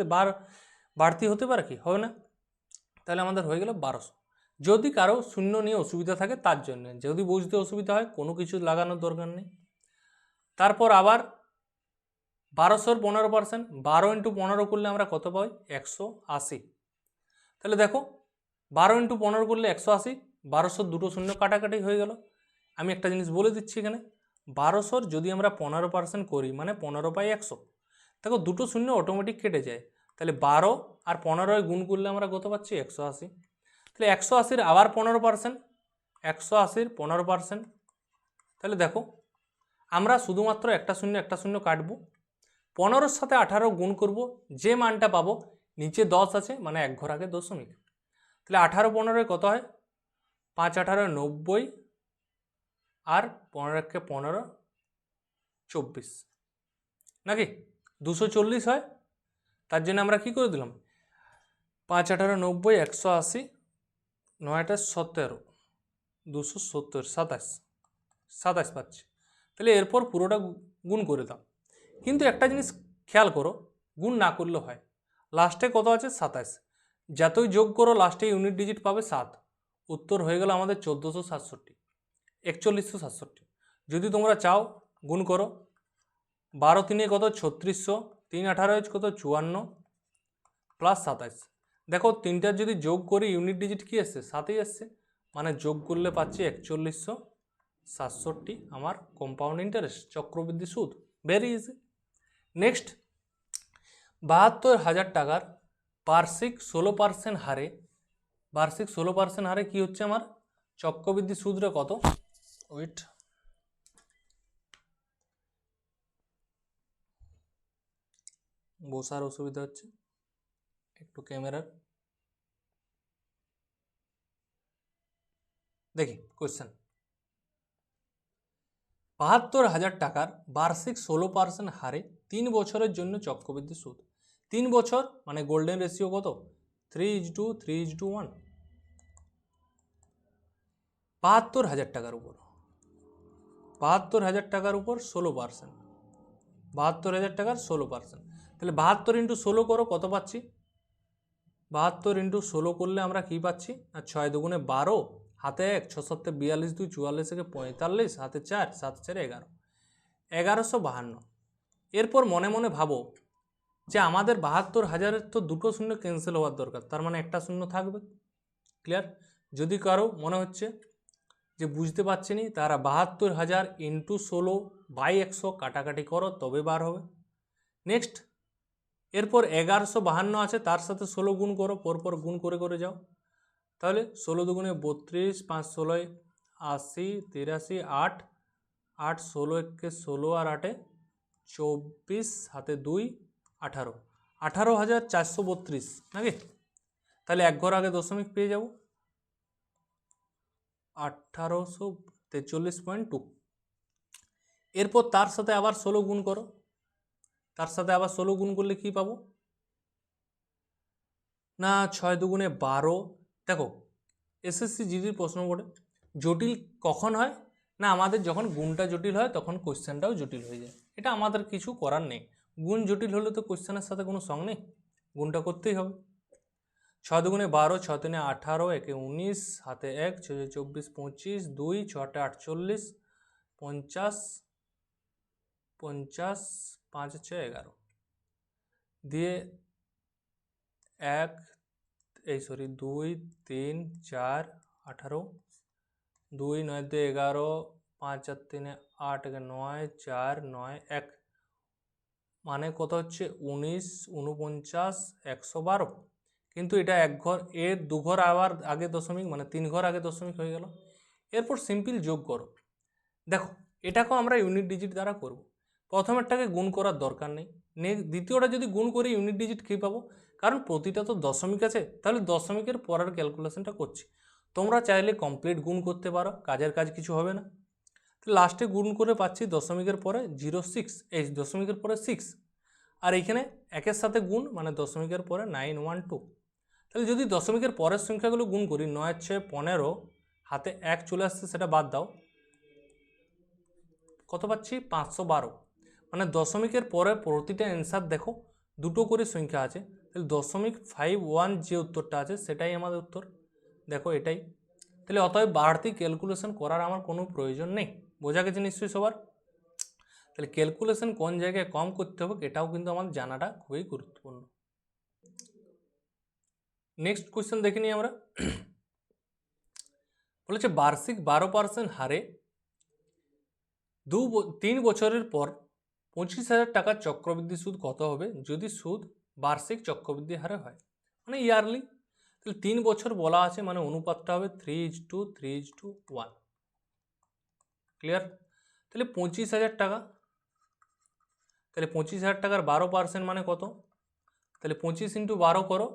বাড়তি হতে পারে কি, হবে না? তাহলে আমাদের হয়ে গেল 1200। যদি কারো শূন্য নিয়ে অসুবিধা থাকে তার জন্য, যদি বুঝতে অসুবিধা হয় কোনো কিছু লাগানোর দরকার নেই। তারপর আবার 1200-র 15%, 12 × 15 করলে আমরা কত পাই? 180। তাহলে দেখো 12 × 15 করলে 180, 1200 দুটো শূন্য কাটাকাটি হয়ে গেল। আমি একটা জিনিস বলে দিচ্ছি এখানে, 1200-র যদি আমরা 15% করি মানে 15/100, দেখো দুটো শূন্য অটোমেটিক কেটে যায়। তাহলে 12 আর 15 গুণ করলে আমরা কত পাচ্ছি? 180। তাহলে 180-র আবার 15%, 180-র 15%। তাহলে দেখো আমরা শুধুমাত্র একটা শূন্য কাটবো, 15-র সাথে 18 গুণ করব, যে মানটা পাবো নিচে 10 আছে মানে এক ঘর আগে দশমিক। তাহলে 18-15 কত হয়? 5-18 90, আর 15-15 24, নাকি 240 হয়। তার জন্য আমরা কি করে দিলাম? 5-18 90, 180, 9-টা 17, 270, 27 পাচ্ছি। তাহলে এরপর পুরোটা গুণ করে দাও। কিন্তু একটা জিনিস খেয়াল করো, গুণ না করলেও হয়। লাস্টে কত আছে? 27। যতই যোগ করো লাস্টে ইউনিট ডিজিট পাবে 7। উত্তর হয়ে গেল আমাদের 1467, 4167। যদি তোমরা চাও গুণ করো, 12 3 কত? 3600, 3 18 কত? 54 প্লাস 27। দেখো তিনটার যদি যোগ করি ইউনিট ডিজিট কি এসছে? 7ই এসছে, মানে যোগ করলে পাচ্ছি 4167 আমার কম্পাউন্ড ইন্টারেস্ট, চক্রবৃদ্ধি সুদ। Very easy. নেক্সট, 72,000 টাকার বার্ষিক 16% হারে, বার্ষিক 16% হারে কি হচ্ছে আমার চক্রবৃদ্ধি সুদটা কত? ওয়েট, বসার অসুবিধা হচ্ছে একটু ক্যামেরার। দেখি কোয়েশ্চেন, 72,000 টাকার বার্ষিক 16% হারে 3 বছরের জন্য চক্রবৃদ্ধি সুদ। 3 বছর মানে গোল্ডেন রেশিও কত? 3:3:1। 72,000 টাকার উপর, 72,000 টাকার উপর 16%, 72,000 টাকার 16%। তাহলে 72 × 16 করো, কত পাচ্ছি? 72 × 16 করলে আমরা কি পাচ্ছি? আর 6 দুগুণে 12, হাতে 1, 6 7 42, 2 44 থেকে 45, হাতে 4, 7 4 11, 1152। এরপর মনে মনে ভাবো যে আমাদের 72,000-এর তো দুটো শূন্য ক্যান্সেল হওয়ার দরকার, তার মানে একটা শূন্য থাকবে। ক্লিয়ার? যদি কারো মনে হচ্ছে যে বুঝতে পারছি নি, তারা 72,000 × 16/100 কাটাকাটি করো, তবে বার হবে। নেক্সট, এরপর 1152 আছে, তার সাথে 16 গুণ করো, পরপর গুণ করে করে যাও। তাহলে 16 দুগুণে 32, 5 16 80, 83, 8 8 16 1 16 আর 8 24, হাতে 2 18, 18,432, নাকি? তাহলে এক ঘর আগে দশমিক পেয়ে যাব 1843.2। এরপর তার সাথে আবার 16 গুণ করো, তার সাথে আবার 16 গুণ করলে কি পাবো? না 6 দুগুণে 12। দেখো এসএসসি জিডির প্রশ্ন বোর্ডে জটিল কখন হয়? না আমাদের যখন গুণটা জটিল হয় তখন কোশ্চেনটাও জটিল হয়ে যায়। এটা আমাদের কিছু করার নেই, গুণ জটিল হলে তো কোশ্চেনের সাথে কোনো সঙ্গ নেই, গুণটা করতেই হবে। 6 দুগুণে 12, 6 3 18, 1 19, হাতে 1, 6 24 25, 2 6 48, 50 50, 5 6 11 দিয়ে 1 2 3 4 18, 2 9 2 11, 5 4 3 8 9 4 9 1, মানে কত হচ্ছে 19 49 112। কিন্তু এটা এক ঘর, এর দু ঘর আবার আগে দশমিক, মানে 3 ঘর আগে দশমিক হয়ে গেল। এরপর সিম্পল যোগ করো। দেখো এটাকেও আমরা ইউনিট ডিজিট দ্বারা করব। প্রথমেরটাকে গুণ করার দরকার নেই, দ্বিতীয়টা যদি গুণ করি ইউনিট ডিজিট কী পাবো? কারণ প্রতিটা তো দশমিক আছে, তাহলে দশমিকের পরের ক্যালকুলেশনটা করছি। তোমরা চাইলে কমপ্লিট গুণ করতে পারো, কাজের কাজ কিছু হবে না। লাস্টে গুণ করে পাচ্ছি দশমিকের পরে 06, এই দশমিকের পরে 6, আর এইখানে একের সাথে গুণ মানে দশমিকের পরে 912। তাহলে যদি দশমিকের পরের সংখ্যাগুলো গুণ করি 9 6 15, হাতে 1 চলে আসছে, সেটা বাদ দাও, কত পাচ্ছি 512। মানে দশমিকের পরে প্রতিটা অ্যান্সার দেখো দুটো করে সংখ্যা আছে, তাহলে 0.51 যে উত্তরটা আছে সেটাই আমাদের উত্তর। দেখো এটাই। তাহলে অতএব বাড়তি ক্যালকুলেশন করার আমার কোনো প্রয়োজন নেই। বোঝা গেছে নিশ্চয়ই সবার? তাহলে ক্যালকুলেশন কোন জায়গায় কম করতে হবে এটাও কিন্তু আমাদের জানাটা খুবই গুরুত্বপূর্ণ। নেক্সট কোয়েশ্চেন দেখে নিই আমরা। বলেছে বার্ষিক 12% হারে 3 বছরের পর 25,000 টাকার চক্রবৃদ্ধি সুদ কত হবে যদি সুদ বার্ষিক চক্রবৃদ্ধি হারে হয়, মানে ইয়ারলি। তাহলে 3 বছর বলা আছে মানে অনুপাতটা হবে 3:3:1। ক্লিয়ার? তাহলে 25,000 টাকা, তাহলে 25,000 টাকার 12% মানে কত? তাহলে 25 × 12 করো,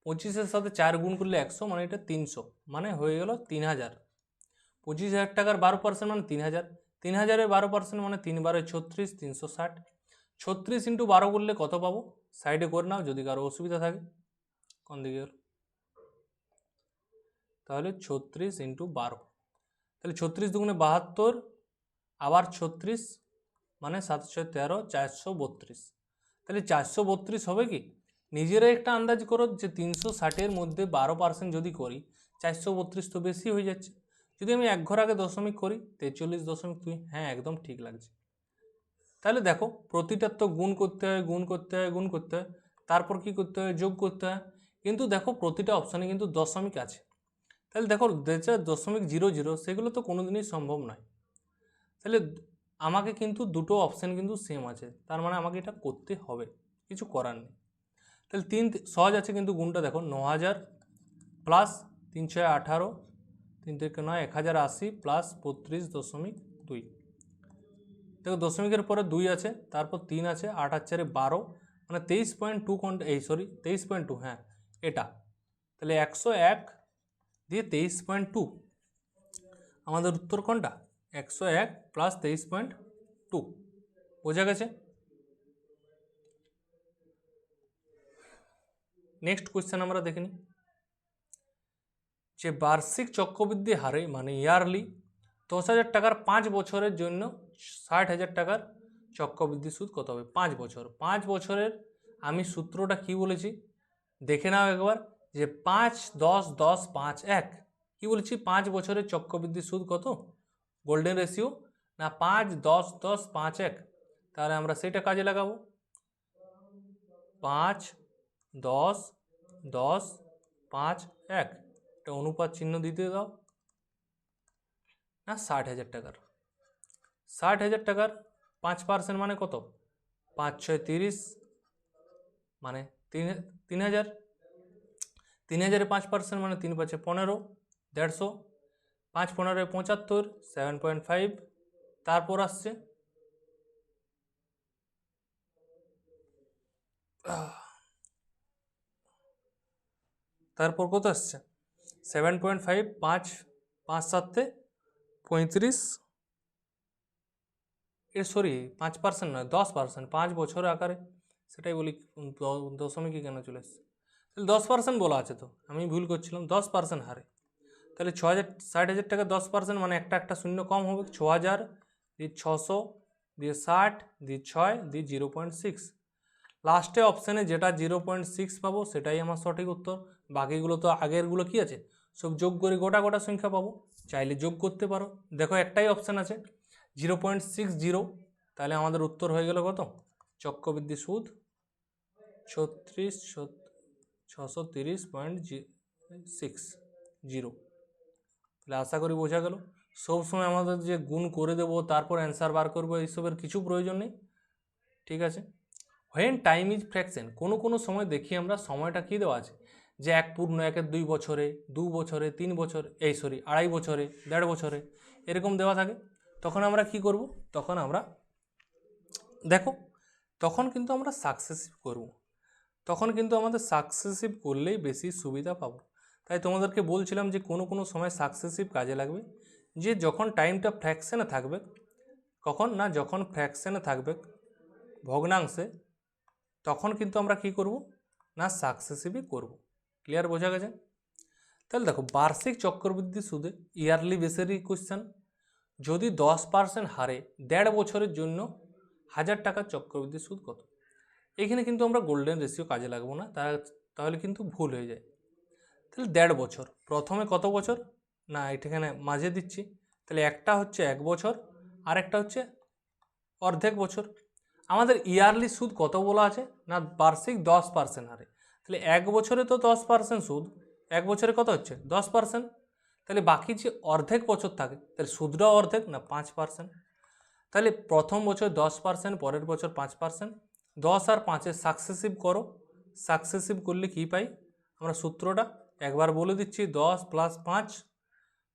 25-এর সাথে 4 গুণ করলে 100, মানে এটা 300, মানে হয়ে গেল 3,000। 25,000 টাকার 12% মানে 3,000, 3,000-এর 12% মানে 3 × 36, 360। 36 × 12 করলে কত পাবো? সাইডে করে নাও যদি কারো অসুবিধা থাকে। কোন দিকে গেল? তাহলে 36 × 12, তাহলে 36 দুগুণে 72, আবার 36 মানে 7 6 13, 432। তাহলে 432 হবে কি? নিজেরাই একটা আন্দাজ করো যে 360-এর মধ্যে 12% যদি করি 432 তো বেশি হয়ে যাচ্ছে। যদি আমি এক ঘর আগে দশমিক করি 43.2, হ্যাঁ একদম ঠিক লাগছে। তাহলে দেখো প্রতিটার তো গুণ করতে হয়, গুণ করতে হয়, গুণ করতে হয়, তারপর কি করতে হয়? যোগ করতে হয়। কিন্তু দেখো প্রতিটা অপশানে কিন্তু দশমিক আছে, তাহলে দেখো যেটা 0.00 সেগুলো তো কোনোদিনই সম্ভব নয়। তাহলে আমাকে কিন্তু দুটো অপশান কিন্তু সেম আছে, তার মানে আমাকে এটা করতে হবে, কিছু করার নেই। তাহলে 3 সহজ আছে, কিন্তু গুণটা দেখো 9,000 প্লাস 3 6 18, 3 থেকে 9 1080 প্লাস 32.2। দেখো দশমিকের পরে 2 আছে, তারপর 3 আছে, 8 আর 4 12, মানে 23.2 কোনটা? 23.2, হ্যাঁ এটা। তাহলে 101 দিয়ে 23.2, আমাদের উত্তর কোনটা? 101 প্লাস 23.2। বোঝা গেছে? নেক্সট কোয়েশ্চেন আমরা দেখে নিই, যে বার্ষিক চক্রবৃদ্ধি হারে মানে ইয়ারলি 10,000 টাকার 5 বছরের জন্য 60,000 টাকার চক্রবৃদ্ধি সুদ কত হবে? 5 বছর। 5 বছরের আমি সূত্রটা কি বলেছি দেখে নাও একবার, যে 5 10 10 5 1। কি বলেছি? 5 বছরের চক্রবৃদ্ধি সুদ কত? গোল্ডেন রেশিও না 5 10 10 5 1। তাহলে আমরা সেটা কাজে লাগাবো। 5 10 10 5 1, এটা অনুপাত চিহ্ন দিতে দাও না। 60,000 টাকার 60,000 টাকার 5% মানে কত? 5 6 30, মানে 3,000। 3,000-এ 5% মানে 3 5 15, 150, 5 15 75, 7.5। তারপর আসছে তারপর কত আসছে? 7.5, 5 5 7 35, সরি 5% নয় 10%, 5 বছর আকারে, সেটাই বলি, দশমিকে কেন চলে এসছে? তাহলে 10% বলা আছে, তো আমি ভুল করছিলাম, 10% হারে। তাহলে 6,000 60,000 টাকা 10% মানে একটা একটা শূন্য কম হবে, 6,000 দিয়ে 600 দিয়ে 60 দিয়ে 6 দিয়ে 0.6। লাস্টে অপশানে যেটা 0.6 পাবো সেটাই আমার সঠিক উত্তর। বাকিগুলো তো আগেরগুলো কি আছে সব যোগ করে গোটা গোটা সংখ্যা পাবো, চাইলে যোগ করতে পারো। দেখো একটাই অপশান আছে 0.60, তাহলে আমাদের উত্তর হয়ে গেল কত? চক্রবৃদ্ধি সুদ 630.60। তাহলে আশা করি বোঝা গেল। সবসময় আমাদের যে গুণ করে দেবো তারপর অ্যান্সার বার করবো এইসবের কিছু প্রয়োজন নেই, ঠিক আছে? হোয়েন টাইম ইজ ফ্র্যাকশন, কোনো কোনো সময় দেখি আমরা সময়টা কী দেওয়া আছে, যে 1.1-এর 2 বছরে, 2 বছরে, 3 বছর, 2.5 বছরে, 1.5 বছরে, এরকম দেওয়া থাকে। তখন আমরা কি করব? তখন আমরা দেখো তখন কিন্তু আমরা সাকসেসিভ করব, তখন কিন্তু আমাদের সাকসেসিভ করলেই বেশি সুবিধা পাবো। তাই তোমাদেরকে বলছিলাম যে কোনো কোনো সময় সাকসেসিভ কাজে লাগবে, যে যখন টাইমটা ফ্র্যাকশনে থাকবে, কখন না যখন ফ্র্যাকশনে থাকবে ভগ্নাংশে, তখন কিন্তু আমরা কি করব না সাকসেসিভই করব। ক্লিয়ার, বোঝা গেছে? তাহলে দেখো বার্ষিক চক্রবৃদ্ধি সুদে ইয়ারলি বেসেরই কোশ্চেন, যদি 10% হারে 1.5 বছরের জন্য 1000 টাকার চক্রবৃদ্ধি সুদ কত? এখানে কিন্তু আমরা গোল্ডেন রেশিও কাজে লাগবো না, তাহলে কিন্তু ভুল হয়ে যায়। তাহলে 1.5 বছর, প্রথমে কত বছর না এখানে মাঝে দিচ্ছি, তাহলে একটা হচ্ছে 1 বছর আর একটা হচ্ছে অর্ধেক বছর। আমাদের ইয়ারলি সুদ কত বলা আছে না বার্ষিক 10% হারে, তাহলে 1 বছরে তো 10% সুদ, 1 বছরে কত হচ্ছে 10%, তাহলে বাকি যে অর্ধেক বছর থাকে তাহলে সুদটাও অর্ধেক না 5%। তাহলে প্রথম বছর 10%, পরের বছর 5%, 10 আর 5-এর সাকসেসিভ করো, সাকসেসিভ করলে কি পাই আমরা সূত্রটা একবার বলে দিচ্ছি, 10 + 5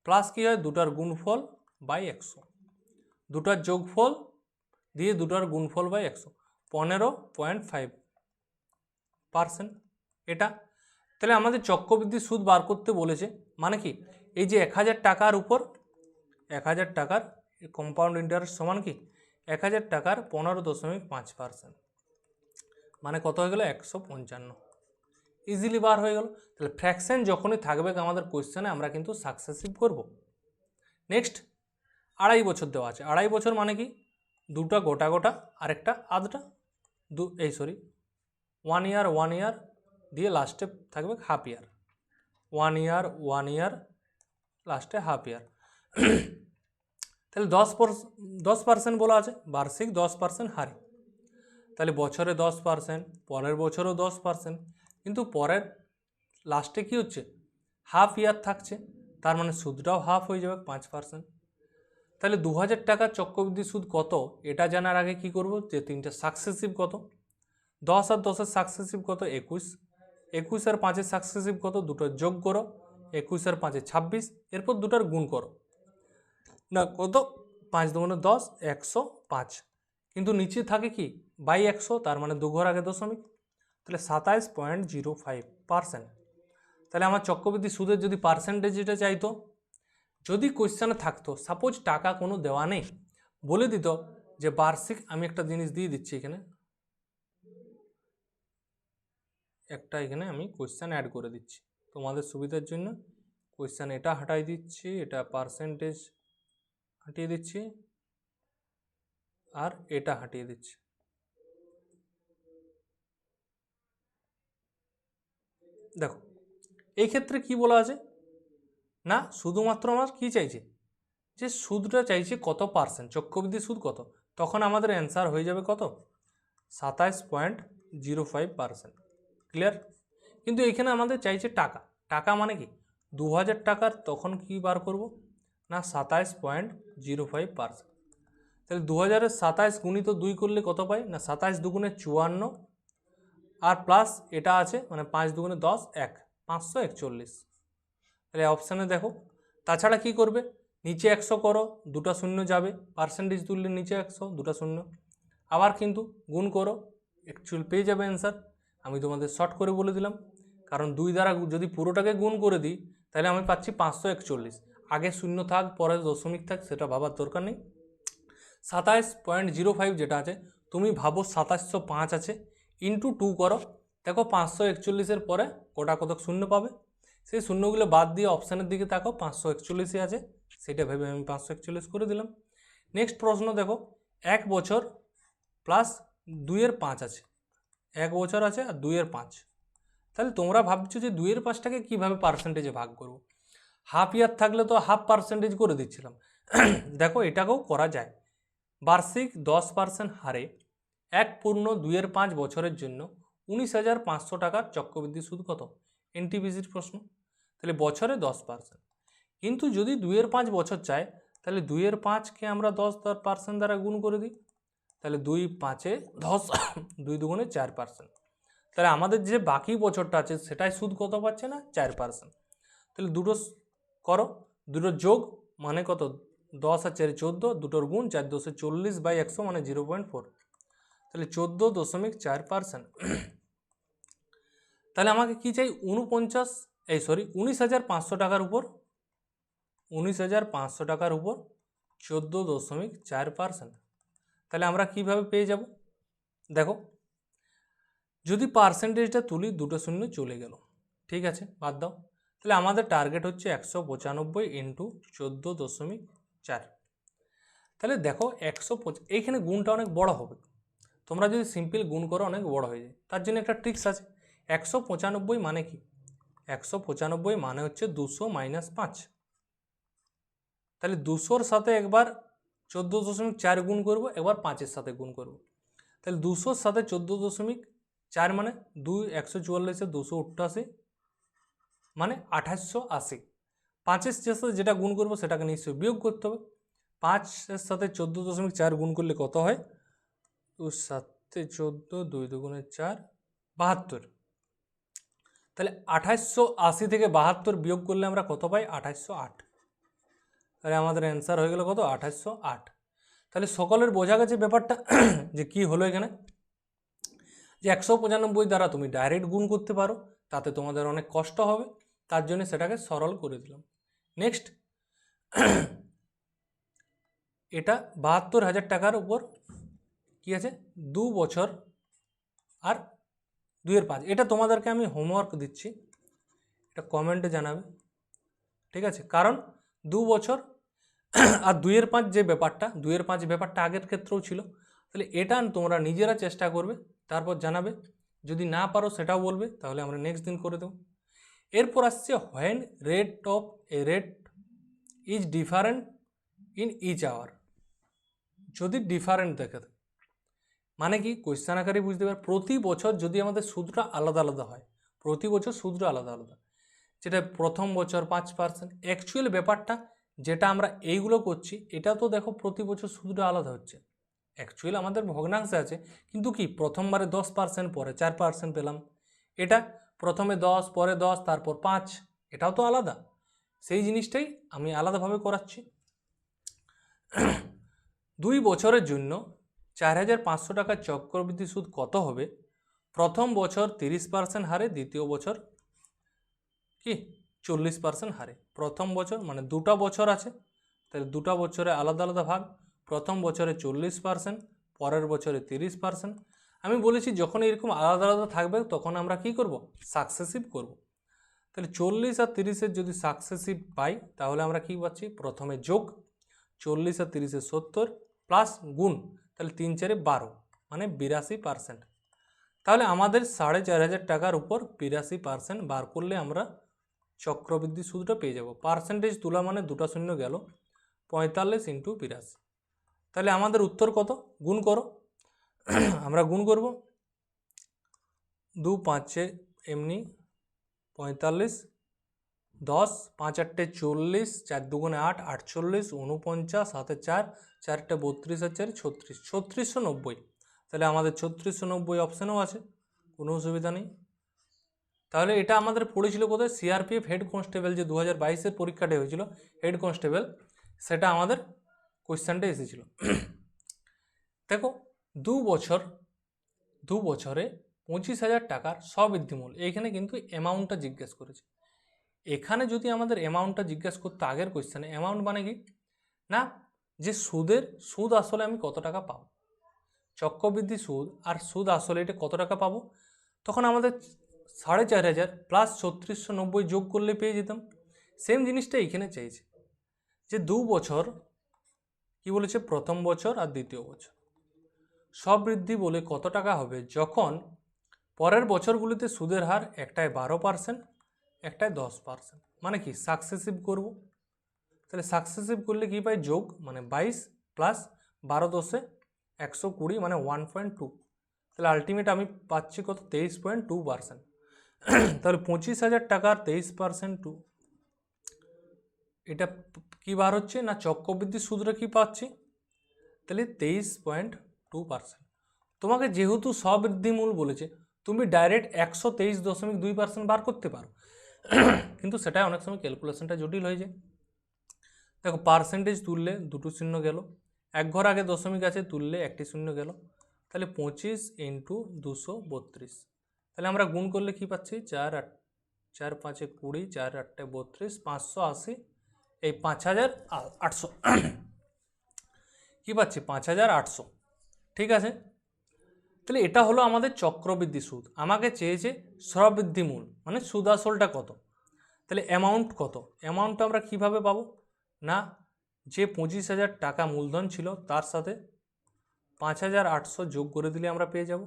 প্লাস কী হয় দুটার গুণফল বাই 100, দুটার যোগফল দিয়ে দুটার গুণফল বাই 100, 15.5%। এটা তাহলে আমাদের চক্রবৃদ্ধি সুদ বার করতে বলেছে, মানে কি এই যে 1000 টাকার উপর 1000 টাকার কম্পাউন্ড ইন্টারেস্ট সমান কি 1000 টাকার 15.5%, মানে কত হয়ে গেল 155, ইজিলি বার হয়ে গেল। তাহলে ফ্র্যাকশন যখনই থাকবে আমাদের কোয়েশ্চেনে আমরা কিন্তু সাকসেসিভ করব। নেক্সট 2.5 বছর দেওয়া আছে, 2.5 বছর মানে কি দুটা গোটা গোটা আর একটা আধটা, 1 ইয়ার 1 ইয়ার দিয়ে লাস্টে থাকবে হাফ ইয়ার, 1 ইয়ার 1 ইয়ার লাস্টে হাফ ইয়ার। তাহলে 10% বলা আছে, বার্ষিক 10% হারে, তাহলে বছরে 10%, পরের বছরও 10%, কিন্তু পরের লাস্টে কি হচ্ছে হাফ ইয়ার থাকছে, তার মানে সুদটাও হাফ হয়ে যাবে 5%। তাহলে 2000 টাকার চক্রবৃদ্ধি সুদ কত এটা জানার আগে কি করব যে তিনটে সাকসেসিভ কত, 10 আর 10-এর সাকসেসিভ কত 21, 21 আর 5-এর সাকসেসিভ কত দুটো যোগ করো, 21 আর 5-এ 26, এরপর দুটার গুণ করো না কত 5 দুগুণে 10, 105, কিন্তু নিচে থাকে কি বাই 100, তার মানে দু ঘর আগে দশমিক, তাহলে 27.05%। তাহলে আমার চক্রবৃদ্ধি সুদের যদি পার্সেন্টেজ এটা চাইতো, যদি কোয়েশ্চেনে থাকতো সাপোজ টাকা কোনো দেওয়া নেই, বলে দিত যে বার্ষিক, আমি একটা জিনিস দিয়ে দিচ্ছি এখানে, একটা এখানে আমি কোয়েশ্চেন অ্যাড করে দিচ্ছি তোমাদের সুবিধার জন্য, কোয়েশ্চেন এটা হাঁটাই দিচ্ছি, এটা পার্সেন্টেজ হাঁটিয়ে দিচ্ছি আর এটা হাঁটিয়ে দিচ্ছি। দেখো এই ক্ষেত্রে কি বলা আছে না শুধুমাত্র আমার কি চাইছে যে সুদটা চাইছে কত পার্সেন্ট, চক্রবৃদ্ধি সুদ কত, তখন আমাদের অ্যান্সার হয়ে যাবে কত 27.05%। ক্লিয়ার? কিন্তু এখানে আমাদের চাইছে টাকা, টাকা মানে কি 2000 টাকার, তখন কি বার করব না 27.05%। তাহলে 2000-এর 27 গুণিত 2 করলে কত পাই না 27 দুগুণে 54, আর প্লাস এটা আছে মানে 5 দুগুণে 10, 541। তাহলে অপশানে দেখো, তাছাড়া কি করবে নিচে 100 করো, দুটা শূন্য যাবে, পার্সেন্টেজ তুললে নিচে 100 দুটা শূন্য, আবার কিন্তু গুণ করো, অ্যাকচুয়াল পেয়ে যাবে অ্যান্সার। আমি তোমাদের শর্ট করে বলে দিলাম, কারণ 2 দ্বারা যদি পুরোটাকে গুণ করে দিই তাহলে আমি পাচ্ছি 541, আগে শূন্য থাক পরে দশমিক থাক সেটা ভাবার দরকার নেই। 27.05 যেটা আছে তুমি ভাবো 2705 আছে, ইন্টু 2 করো, দেখো 541-এর পরে কটা কত শূন্য পাবে, সেই শূন্যগুলো বাদ দিয়ে অপশানের দিকে তাকাও 541-ই আছে, সেটা ভেবে আমি 541 করে দিলাম। নেক্সট প্রশ্ন দেখো, 1 বছর প্লাস 2-এর 5 আছে, 1 বছর আছে আর 2-এর 5, তাহলে তোমরা ভাবছো যে 2-এর 5টাকে কীভাবে পার্সেন্টেজে ভাগ করবো, হাফ ইয়ার থাকলে তো হাফ পার্সেন্টেজ করে দিচ্ছিলাম। দেখো এটাকেও করা যায়, বার্ষিক 10% হারে 1 পূর্ণ 2-এর 5 বছরের জন্য 19,500 টাকার চক্রবৃদ্ধি সুদ কত, এনটিপিসির প্রশ্ন। তাহলে বছরে 10%, কিন্তু যদি 2-এর 5 বছর চায় তাহলে 2-এর 5-কে আমরা 10% দ্বারা গুণ করে দিই, তাহলে 2 5-এ 10, 2 দুগুণে 4%, তাহলে আমাদের যে বাকি বছরটা আছে সেটাই সুদ কত পাচ্ছে না 4%। তাহলে দুটো করো, দুটো যোগ মানে কত 10 আর 4 14, দুটোর গুণ 4 10 40 বাই 100 মানে 0.4, তাহলে 14.4%। তাহলে আমাকে কি চাই 19,500 টাকার উপর 19,500 টাকার উপর 14.4%। তাহলে আমরা কিভাবে পেয়ে যাব, দেখো যদি পার্সেন্টেজটা তুলি দুটো শূন্য চলে গেল, ঠিক আছে বাদ দাও। তাহলে আমাদের টার্গেট হচ্ছে 195 ইন্টু 14.4। তাহলে দেখো এইখানে গুণটা অনেক বড় হবে, তোমরা যদি সিম্পল গুণ করো অনেক বড় হয়ে যায়। তার জন্য একটা ট্রিক্স আছে। 195 মানে কি? 195 মানে হচ্ছে 200 মাইনাস 5। তাহলে 200-র সাথে একবার 14.4 গুণ করবো, একবার 5-এর সাথে গুণ করবো। তাহলে 200-র সাথে 14.4 মানে 2 144-এ 288 মানে 2880। 5-এর সাথে যেটা গুণ করবো সেটাকে নিশ্চয়ই বিয়োগ করতে হবে। 5-এর সাথে 14.4 গুণ করলে কত হয়? 2 7 14, 2 2 4, 72। তাহলে 2880 থেকে 72 বিয়োগ করলে আমরা কত পাই? 2808। তাহলে আমাদের অ্যান্সার হয়ে গেল কত? 2808। তাহলে সকলের বোঝা গেছে ব্যাপারটা যে কি হলো এখানে, যে 195 দ্বারা তুমি ডাইরেক্ট গুণ করতে পারো, তাতে তোমাদের অনেক কষ্ট হবে, তার জন্য সেটাকে সরল করে দিলাম। নেক্সট, এটা 72,000 টাকার উপর কি আছে? 2 বছর আর 2-এর 5। এটা তোমাদেরকে আমি হোমওয়ার্ক দিচ্ছি, এটা কমেন্টে জানাবে, ঠিক আছে? কারণ 2 বছর আর 2-এর 5 যে ব্যাপারটা, 2-এর 5 ব্যাপারটা আগের ক্ষেত্রেও ছিল। তাহলে এটা তোমরা নিজেরা চেষ্টা করবে, তারপর জানাবে। যদি না পারো সেটাও বলবে, তাহলে আমরা নেক্সট দিন করে দেবো। এরপর আসছে when rate of a rate is different in each hour. যদি ডিফারেন্ট দেখে মানে কি, কোয়েশ্চেন আকারে বুঝতে পারে। প্রতি বছর যদি আমাদের সুদটা আলাদা আলাদা হয়, প্রতি বছর সুদটা আলাদা আলাদা, যেটা প্রথম বছর 5%। অ্যাকচুয়ালি ব্যাপারটা যেটা আমরা এইগুলো করছি, এটা তো দেখো প্রতি বছর সুদটা আলাদা হচ্ছে। অ্যাকচুয়ালি আমাদের ভগ্নাংশে আছে, কিন্তু কি প্রথমবারে 10%, পরে 4% পেলাম। এটা প্রথমে 10, পরে 10, তারপর 5, এটাও তো আলাদা। সেই জিনিসটাই আমি আলাদাভাবে করাচ্ছি। 2 বছরের জন্য 4,500 টাকার চক্রবৃদ্ধি সুদ কত হবে? প্রথম বছর 30% হারে, দ্বিতীয় বছর কি 40% হারে। প্রথম বছর মানে দুটা বছর আছে, তাহলে দুটা বছরে আলাদা আলাদা ভাগ। প্রথম বছরে 40%, পরের বছরে 30%। আমি বলেছি যখন এরকম আলাদা আলাদা থাকবে তখন আমরা কি করব? সাকসেসিভ করব। তাহলে 40 আর 30-এর যদি সাকসেসিভ পাই, তাহলে আমরা কি পাচ্ছি? প্রথমে যোগ 40 আর 30-এ 70 প্লাস গুণ, তাহলে 3 4-এ 12 মানে 82%। তাহলে আমাদের 4,500 টাকার উপর 82% বার করলে আমরা চক্রবৃদ্ধি সুদটা পেয়ে যাব। পার্সেন্টেজ তোলা মানে দুটা শূন্য গেল, 45 ইন্টু 82। তাহলে আমাদের উত্তর কত? গুণ করো। আমরা গুণ করব, 2 5 এমনি 45, 10 5 8 40, 4 2 8 48, 49, 7 4, 4 32 আর 4 36, 3690। তাহলে আমাদের 3690 অপশানও আছে, কোনো অসুবিধা নেই। তাহলে এটা আমাদের পড়েছিল কোথায়? সিআরপিএফ হেড কনস্টেবল যে 2022-এর পরীক্ষাটা হয়েছিল, হেড কনস্টেবল, সেটা আমাদের কোয়েশ্চেনটা এসেছিল। দেখো 2 বছরে 25,000 টাকার স্ববৃদ্ধিমূল, এইখানে কিন্তু অ্যামাউন্টটা জিজ্ঞেস করেছে। এখানে যদি আমাদের অ্যামাউন্টটা জিজ্ঞেস করতো আগের কোয়েশ্চেনে, অ্যামাউন্ট মানে কি না, যে সুদ আসলে আমি কত টাকা পাবো, চক্রবৃদ্ধি সুদ আর সুদ আসলে এটা কত টাকা পাবো, তখন আমাদের 4,500 প্লাস 3690 যোগ করলে পেয়ে যেতাম। সেম জিনিসটা এখানে চাইছে, যে 2 বছর কি বলেছে? প্রথম বছর আর দ্বিতীয় বছর স্ববৃদ্ধি বলে কত টাকা হবে যখন পরের বছরগুলিতে সুদের হার একটায় 12%, একটায় 10%। মানে কি সাকসেসিভ করব। তাহলে সাকসেসিভ করলে কি পাই? যোগ মানে 22 প্লাস 12 10-এ 120 মানে 1.2। তাহলে আলটিমেট আমি পাচ্ছি কত? 23.2%। তাহলে 25,000 টাকার 23% টু, এটা কি বার হচ্ছে না চক্রবৃদ্ধি সুদটা কি পাচ্ছি? তাহলে 23.2%। তোমাকে যেহেতু স্ববৃদ্ধিমূল বলেছে, তুমি ডাইরেক্ট 123.2% বার করতে পারো, কিন্তু সেটা অনেক সময় ক্যালকুলেশনটা জটিল হয়ে যায়। দেখো পার্সেন্টেজ তুললে দুটো শূন্য গেল, এক ঘর আগে দশমিক আছে, তুললে একটি শূন্য গেল। তাহলে 25 ইন্টু 232। তাহলে আমরা গুণ করলে কি পাচ্ছি? 4 8 4 5 20, 4 8 32, 580, এই 5,800 কি পাচ্ছি? 5,800। ঠিক আছে, তাহলে এটা হলো আমাদের চক্রবৃদ্ধি সুদ। আমাকে চেয়েছে সরবৃদ্ধি মূল মানে সুদ আসলটা কত, তাহলে অ্যামাউন্ট কত, অ্যামাউন্টটা আমরা কিভাবে পাবো না, যে 25,000 টাকা মূলধন ছিল তার সাথে 5,800 যোগ করে দিলে আমরা পেয়ে যাব,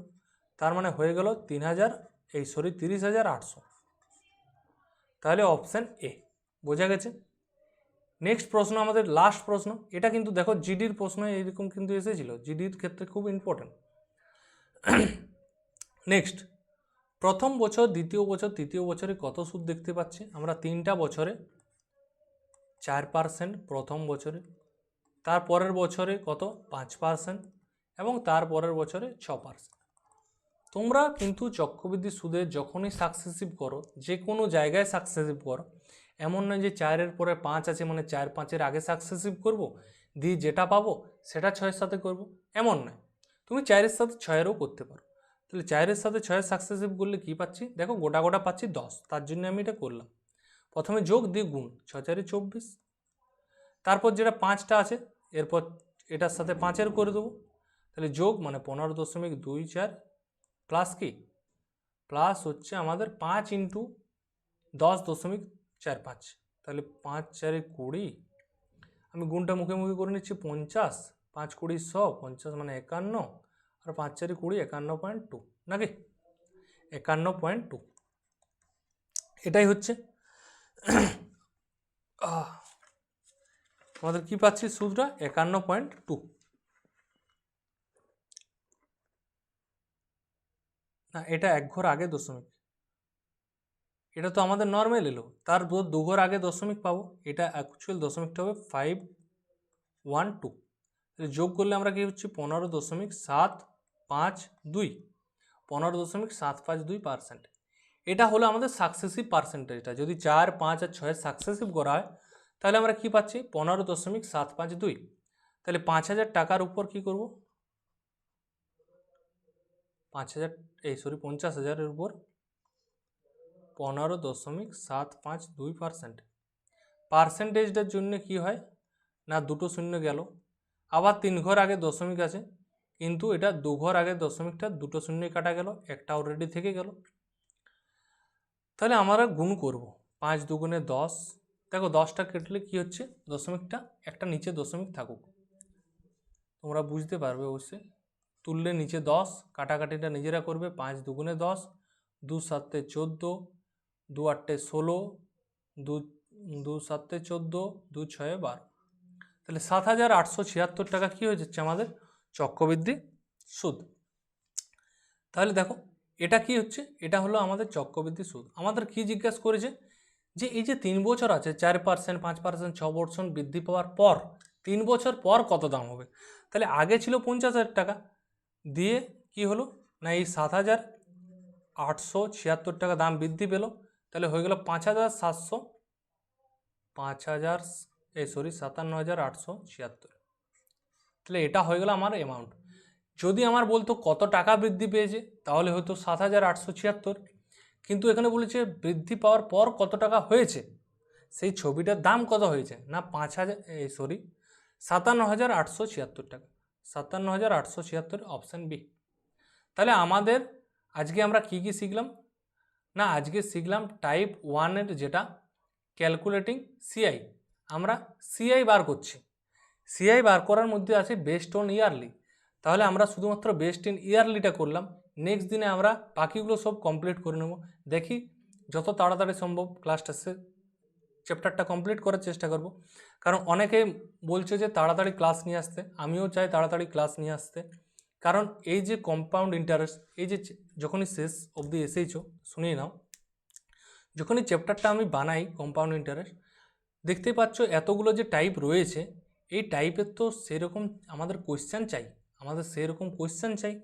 তার মানে হয়ে গেল 30,800। তাহলে অপশান এ। বোঝা গেছে? নেক্সট প্রশ্ন, আমাদের লাস্ট প্রশ্ন। এটা কিন্তু দেখো জিডির প্রশ্ন এরকম কিন্তু এসেছিল, জিডির ক্ষেত্রে খুব ইম্পর্টেন্ট। নেক্সট, প্রথম বছর, দ্বিতীয় বছর, তৃতীয় বছরে কত সুদ দেখতে পাচ্ছি আমরা? 3টা বছরে 4% প্রথম বছরে, তার পরের বছরে কত 5% এবং তার পরের বছরে 6%। তোমরা কিন্তু চক্রবৃদ্ধি সুদে যখনই সাকসেসিভ করো, যে কোনো জায়গায় সাকসেসিভ করো, এমন নয় যে 4-এর পরে 5 আছে মানে 4-5-এর আগে সাকসেসিভ করব, দিয়ে যেটা পাবো সেটা 6-এর সাথে করব, এমন নয়। তুমি 4-এর সাথে 6-এরও করতে পারো। তাহলে 4-এর সাথে 6-এর সাকসেসিভ করলে কী পাচ্ছি দেখো, গোটা গোটা পাচ্ছি 10, তার জন্য আমি এটা করলাম। প্রথমে যোগ দিয়ে গুণ, 6-4-এ 24, তারপর যেটা 5টা আছে এরপর এটার সাথে 5-এর করে দেবো, তাহলে যোগ মানে 15.24 প্লাস কি, প্লাস হচ্ছে আমাদের 5 ইন্টু 10.45, তাহলে 5-4-এ 20, আমি গুণটা মুখে মুখে করে নিচ্ছি 50, 5-20 100, 50 মানে 51, আর 5-4-এ 20, 51.2 নাকি 51.2, এটাই হচ্ছে আমাদের কি পাচ্ছি সুদটা 51.2। না, এটা 1 ঘর আগে দশমিক, এটা তো আমাদের নর্মাল এলো, তার 2 ঘর আগে দশমিক পাবো, এটা অ্যাকচুয়াল দশমিকটা হবে 512, যোগ করলে আমরা কি হচ্ছে 15.752, 15.752%। এটা হলো আমাদের সাকসেসিভ পার্সেন্টেজটা। যদি 4, 5 আর 6 সাকসেসিভ করা হয় তাহলে আমরা কি পাচ্ছি 15.752। তাহলে 5,000 টাকার উপর কি করব, 50,000-এর উপর 15.752%। পার্সেন্টেজটার জন্য কি হয় না, দুটো শূন্য গেল, আবার 3 ঘর আগে দশমিক আছে, কিন্তু এটা 2 ঘর আগে দশমিকটা দুটো শূন্যই কাটা গেল, একটা অলরেডি থেকে গেল। তাহলে আমরা গুণ করব, 5 দুগুণে 10, দেখো 10টা কেটলে কি হচ্ছে, দশমিকটা একটা নিচে দশমিক থাকুক, তোমরা বুঝতে পারবে অবশ্যই। তুললে নিচে 10, কাটাকাটিটা নিজেরা করবে, 5 দুগুণে 10, 2 7-এ 14, 2 8-এ 16, 2 7-এ 14, 2 6-এ 12, তাহলে 7,876 টাকা কি হয়ে যাচ্ছে আমাদের চক্রবৃদ্ধি সুদ। তাহলে দেখো এটা কি হচ্ছে, এটা হলো আমাদের চক্রবৃদ্ধি সুদ। আমাদের কি জিজ্ঞাসা করেছে যে এই যে 3 বছর আছে 4%, 5%, 6% বৃদ্ধি পাওয়ার পর 3 বছর পর কত দাম হবে। তাহলে আগে ছিল 50,000 টাকা, দিয়ে কি হলো না এই 7,876 টাকা দাম বৃদ্ধি পেল, তাহলে হয়ে গেল 57,876। তাহলে এটা হয়ে গেল আমার অ্যামাউন্ট। যদি আমার বলতো কত টাকা বৃদ্ধি পেয়েছে তাহলে হয়তো 7,876, কিন্তু এখানে বলেছে বৃদ্ধি পাওয়ার পর কত টাকা হয়েছে, সেই ছবিটার দাম কত হয়েছে না 57,876 টাকা, 57,876, অপশান বি। তাহলে আমাদের আজকে আমরা কি কি শিখলাম না, আজকে শিখলাম টাইপ 1-এর যেটা ক্যালকুলেটিং সিআই, আমরা সিআই বার করছি, সিআই বার করার মধ্যে আছে বেস্ট অন ইয়ারলি, তাহলে আমরা শুধুমাত্র বেস্ট ইন ইয়ারলিটা করলাম। নেক্সট দিনে আমরা বাকিগুলো সব কমপ্লিট করে নেব, দেখি যত তাড়াতাড়ি সম্ভব ক্লাসটা চ্যাপ্টারটা কমপ্লিট করার চেষ্টা করব, কারণ অনেকে বলছে যে তাড়াতাড়ি ক্লাস নিয়ে আসতে, আমিও চাই তাড়াতাড়ি ক্লাস নিয়ে আসতে, কারণ এই যে কম্পাউন্ড ইন্টারেস্ট, এই যে যখনই শেষ অবধি এসেইছো শুনিয়ে নাও, যখনই চ্যাপ্টারটা আমি বানাই কম্পাউন্ড ইন্টারেস্ট, দেখতেই পাচ্ছ এতগুলো যে টাইপ রয়েছে, এই টাইপের তো সেরকম আমাদের কোয়েশ্চেন চাই, আমাদের সেরকম কোয়েশ্চেন চাই।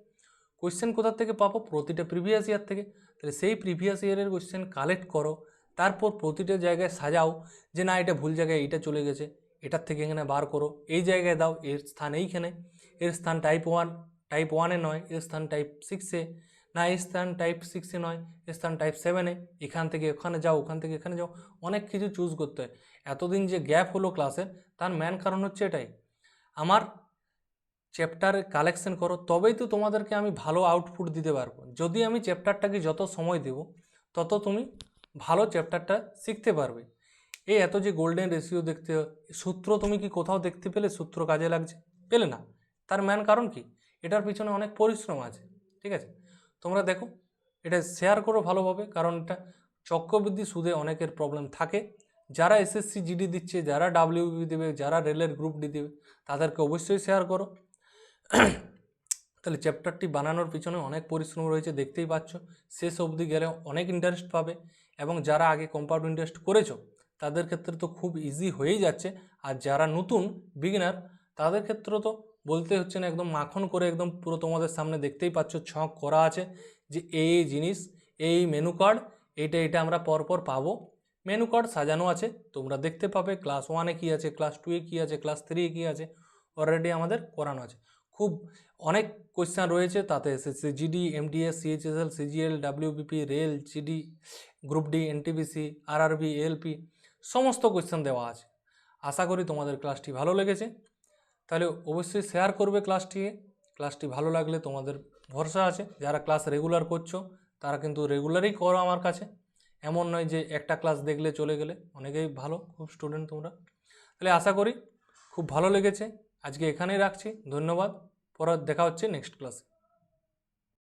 কোয়েশ্চেন কোথা থেকে পাবো, প্রতিটা প্রিভিয়াস ইয়ার থেকে। তাহলে সেই প্রিভিয়াস ইয়ারের কোয়েশ্চেন কালেক্ট করো, তারপর প্রতিটা জায়গায় সাজাও যে না এটা ভুল জায়গায় এইটা চলে গেছে, এটার থেকে এখানে বার করো, এই জায়গায় দাও, এর স্থান এইখানে, এর স্থান টাইপ 1-এ নয়, এর স্থান টাইপ 6-এ, না এর স্থান টাইপ 6-এ নয়, এর স্থান টাইপ 7-এ, এখান থেকে ওখানে যাও, ওখান থেকে এখানে যাও, অনেক কিছু চুজ করতে হয়। এতদিন যে গ্যাপ হলো ক্লাসে, তার মেন কারণ হচ্ছে এটাই, আমার চ্যাপ্টার কালেকশন করো, তবেই তো তোমাদেরকে আমি ভালো আউটপুট দিতে পারবো। যদি আমি চ্যাপ্টারটাকে যত সময় দেব তত তুমি ভালো চ্যাপ্টারটা শিখতে পারবে। এই এত যে গোল্ডেন রেশিও দেখতে, সূত্র তুমি কি কোথাও দেখতে পেলে সূত্র কাজে লাগছে? পেলে না। তার মেন কারণ কি? এটার পিছনে অনেক পরিশ্রম আছে। ঠিক আছে, তোমরা দেখো, এটা শেয়ার করো ভালোভাবে, কারণ এটা চক্রবৃদ্ধি সুদে অনেকের প্রবলেম থাকে। যারা এসএসসি জিডি দিচ্ছে, যারা ডাব্লিউবি দেবে, যারা রেলের গ্রুপ ডি দেবে, তাদেরকে অবশ্যই শেয়ার করো। তাহলে চ্যাপ্টারটি বানানোর পিছনে অনেক পরিশ্রম রয়েছে, দেখতেই পাচ্ছ। শেষ অবধি গেলে অনেক ইন্টারেস্ট পাবে, এবং যারা আগে কম্পাউন্ড ইন্টারেস্ট করেছো তাদের ক্ষেত্রে তো খুব ইজি হয়েই যাচ্ছে। আর যারা নতুন বিগিনার তাদের ক্ষেত্রে তো বলতে হচ্ছে না, একদম মাখন করে একদম পুরো তোমাদের সামনে দেখতেই পাচ্ছ ছক করা আছে যে এই জিনিস, এই মেনু কার্ড, এটা আমরা পরপর পাবো। মেনু কার্ড সাজানো আছে, তোমরা দেখতে পাবে ক্লাস 1-এ কী আছে, ক্লাস 2-এ কী আছে, ক্লাস 3-এ কী আছে, অলরেডি আমাদের করানো আছে। খুব অনেক কোয়েশ্চেন রয়েছে, তাতে SSC GD, MTS, CHSL, CGL, WBP, rail, GD, group D, NTPC, RRB, ALP, সমস্ত কোয়েশ্চেন দেওয়া আছে। আশা করি তোমাদের ক্লাসটি ভালো লেগেছে। তাহলে অবশ্যই শেয়ার করবে ক্লাসটিকে। ক্লাসটি ভালো লাগলে তোমাদের ভরসা আছে, যারা ক্লাস রেগুলার করছো তারা কিন্তু রেগুলারই করো আমার কাছে, এমন নয় যে একটা ক্লাস দেখলে চলে গেলে। অনেকেই ভালো খুব স্টুডেন্ট তোমরা। তাহলে আশা করি খুব ভালো লেগেছে। আজকে এখানেই রাখছি, ধন্যবাদ। পরে দেখা হচ্ছে নেক্সট ক্লাসে।